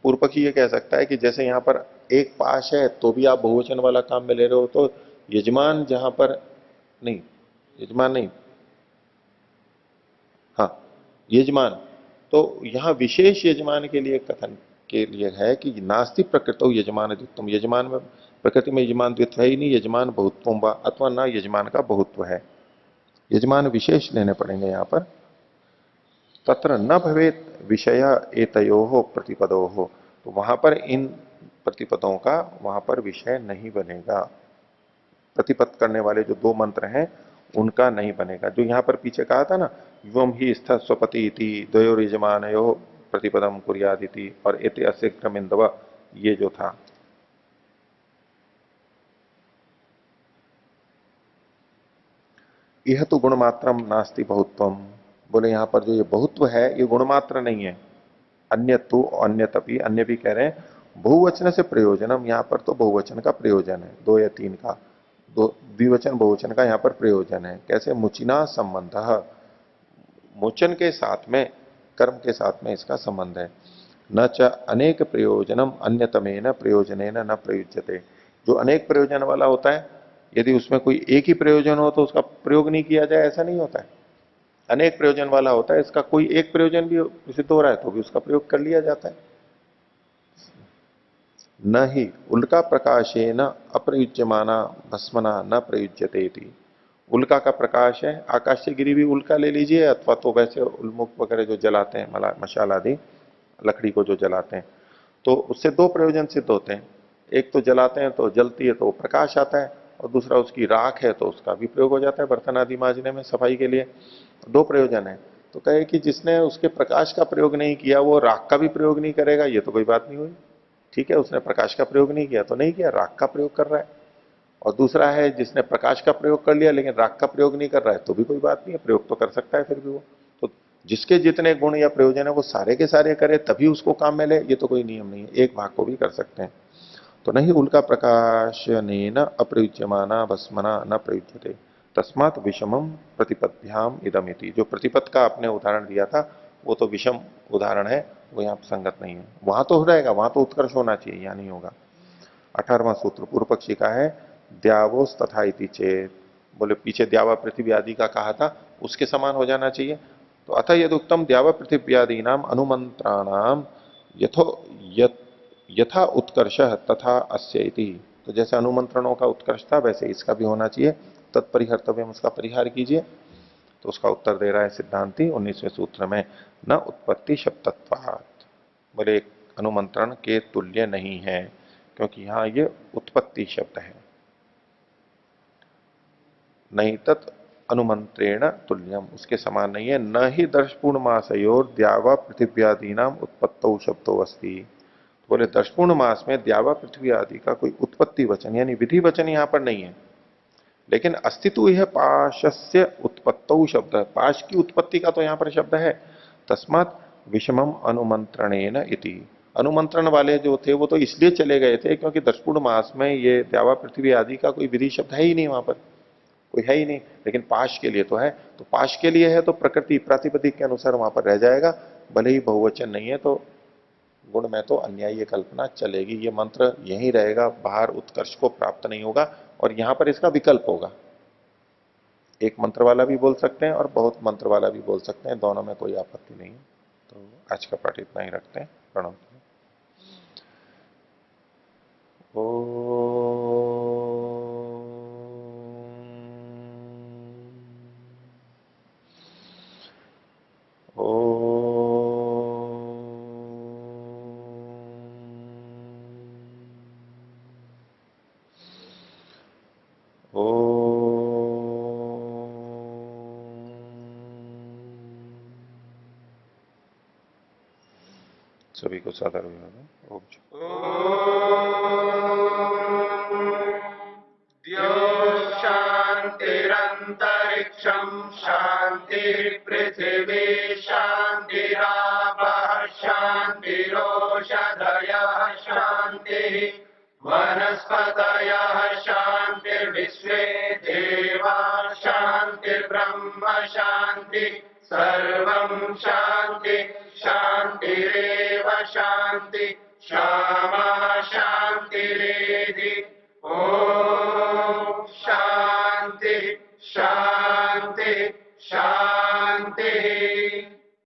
Speaker 1: पूर्व पक्षी ये कह सकता है कि जैसे यहां पर एक पाश है तो भी आप बहुवचन वाला काम में ले रहे हो, तो यजमान जहां पर नहीं, यजमान नहीं, हाँ यजमान, तो यहां विशेष यजमान के लिए कथन के लिए है कि नास्ति प्रकृतो यजमान द्वित्वम, यजमान में प्रकृति में यजमान द्वित्व है ही नहीं, यजमान बहुत्वम वा, अथवा ना यजमान का बहुत्व है, यजमान विशेष लेने पड़ेंगे यहां पर। तत्र न भवेत विषय एतयो प्रतिपदो हो, तो वहां पर इन प्रतिपदों का वहां पर विषय नहीं बनेगा, प्रतिपद करने वाले जो 2 मंत्र हैं उनका नहीं बनेगा। जो यहां पर पीछे कहा था ना, युवम ही स्थ स्वपति इति द्वयोर यजमानयो प्रतिपदम कुर्यादिति और एते अस्य क्रमिंदव, ये जो था, यह तो गुणमात्रम नास्ति बहुत्वम, बोले यहां पर जो ये बहुत्व है ये गुणमात्र नहीं है। अन्य तो अन्य तपी, अन्य भी कह रहे हैं बहुवचन से प्रयोजनम, यहां पर तो बहुवचन का प्रयोजन है, 2 या 3 का, द्विवचन बहुवचन का यहां पर प्रयोजन है। कैसे? मुचिना संबंध, मोचन के साथ में, कर्म के साथ में इसका संबंध है। न च अनेक प्रयोजनम अन्यतमेन प्रयोजनेन न प्रयुज्यते, जो अनेक प्रयोजन वाला होता है यदि उसमें कोई एक ही प्रयोजन हो तो उसका प्रयोग नहीं किया जाए, ऐसा नहीं होता है। अनेक प्रयोजन वाला होता है, इसका कोई एक प्रयोजन भी सिद्ध हो रहा है तो भी उसका प्रयोग कर लिया जाता है। न ही उल्का प्रकाशेन अप्रयुज्यमाना भस्मना न प्रयुज्यते इति, उल्का का प्रकाश है, आकाश से गिरी हुई उल्का ले लीजिए, अथवा तो वैसे उल्मुख वगैरह जो जलाते हैं, मशाल आदि लकड़ी को जो जलाते हैं, तो उससे 2 प्रयोजन सिद्ध होते हैं। एक तो जलाते हैं तो जलती है तो प्रकाश आता है, और दूसरा उसकी राख है तो उसका भी प्रयोग हो जाता है बर्तन आदि मांजने में, सफाई के लिए। 2 प्रयोजन है। तो कहे कि जिसने उसके प्रकाश का प्रयोग नहीं किया वो राख का भी प्रयोग नहीं करेगा, ये तो कोई बात नहीं हुई। ठीक है, उसने प्रकाश का प्रयोग नहीं किया तो नहीं किया, राख का प्रयोग कर रहा है। और दूसरा है जिसने प्रकाश का प्रयोग कर लिया लेकिन राख का प्रयोग नहीं कर रहा है, तो भी कोई बात नहीं है, प्रयोग तो कर सकता है फिर भी वो। तो जिसके जितने गुण या प्रयोजन है वो सारे के सारे करे तभी उसको काम में ले, ये तो कोई नियम नहीं है, एक भाग को भी कर सकते हैं। तो नहीं उल्का प्रकाश न अप्रयुज्यमाना भस्मना न प्रयुज्यते तस्मात् विषमम प्रतिपद्भ्याम इदमिति। जो प्रतिपद का आपने उदाहरण दिया था वो तो विषम उदाहरण है, वो यहाँ संगत नहीं है। वहां तो हो जाएगा, वहां तो उत्कर्ष होना चाहिए, यहाँ नहीं होगा। 18वां सूत्र पूर्व पक्षी का है, द्यावोस तथा इति चेत। बोले पीछे द्यावा पृथ्वी आदि का कहा था, उसके समान हो जाना चाहिए। तो अतः यदि उत्तम द्यावा पृथ्वी आदि नाम अनुमंत्राणाम यथो यथा उत्कर्ष तथा अस्य इति। तो जैसे अनुमंत्रणों का उत्कर्ष था वैसे इसका भी होना चाहिए। तत्परिहर्तव्य, उसका परिहार कीजिए। तो उसका उत्तर दे रहा है सिद्धांति 19वें सूत्र में, न उत्पत्ति शब्दत्वात्। बोले एक अनुमंत्रण के तुल्य नहीं है, क्योंकि यहां ये उत्पत्ति शब्द है। नहीं तत् अनुमंत्रेण तुल्यम, उसके समान नहीं है। न ही दर्श पूर्णमासयोर द्यावा पृथिव्यादि नाम उत्पत्तौ शब्दो अस्ति। बोले दर्श पूर्णमास में द्यावा पृथ्वी आदि का कोई उत्पत्ति वचन यानी विधि वचन यहां पर नहीं है। लेकिन अस्तित्व यह पाशस्य उत्पत्तौ शब्द, पाश की उत्पत्ति का तो यहां पर शब्द है। तस्मात् विषमम अनुमंत्रणेन इति। अनुमंत्रण वाले जो थे वो तो इसलिए चले गए थे क्योंकि दर्शपूर्ण मास में ये द्यावा पृथ्वी आदि का कोई विधि शब्द है ही नहीं, वहां पर कोई है ही नहीं। लेकिन पाश के लिए तो है, तो पाश के लिए है तो प्रकृति प्रातिपदिक के अनुसार वहां पर रह जाएगा। भले ही बहुवचन नहीं है तो गुण में तो अन्यायी कल्पना चलेगी। ये मंत्र यही रहेगा, बाहर उत्कर्ष को प्राप्त नहीं होगा। और यहां पर इसका विकल्प होगा, एक मंत्र वाला भी बोल सकते हैं और बहुत मंत्र वाला भी बोल सकते हैं, दोनों में कोई आपत्ति नहीं है। तो आज का पाठ इतना ही रखते हैं। प्रणव। सभी को सादर अभिवादन। ओम
Speaker 6: शांतिरंतरिक्षम शांति पृथिवी शांतिरापः शांतिरोषधयः शांति वनस्पतयः शांतिर्विश्वे देवा शांतिर्ब्रह्म शांति सर्वं शांति शांतिरेव शांति क्षमा शांतिरेधि। ओम शांति शांति।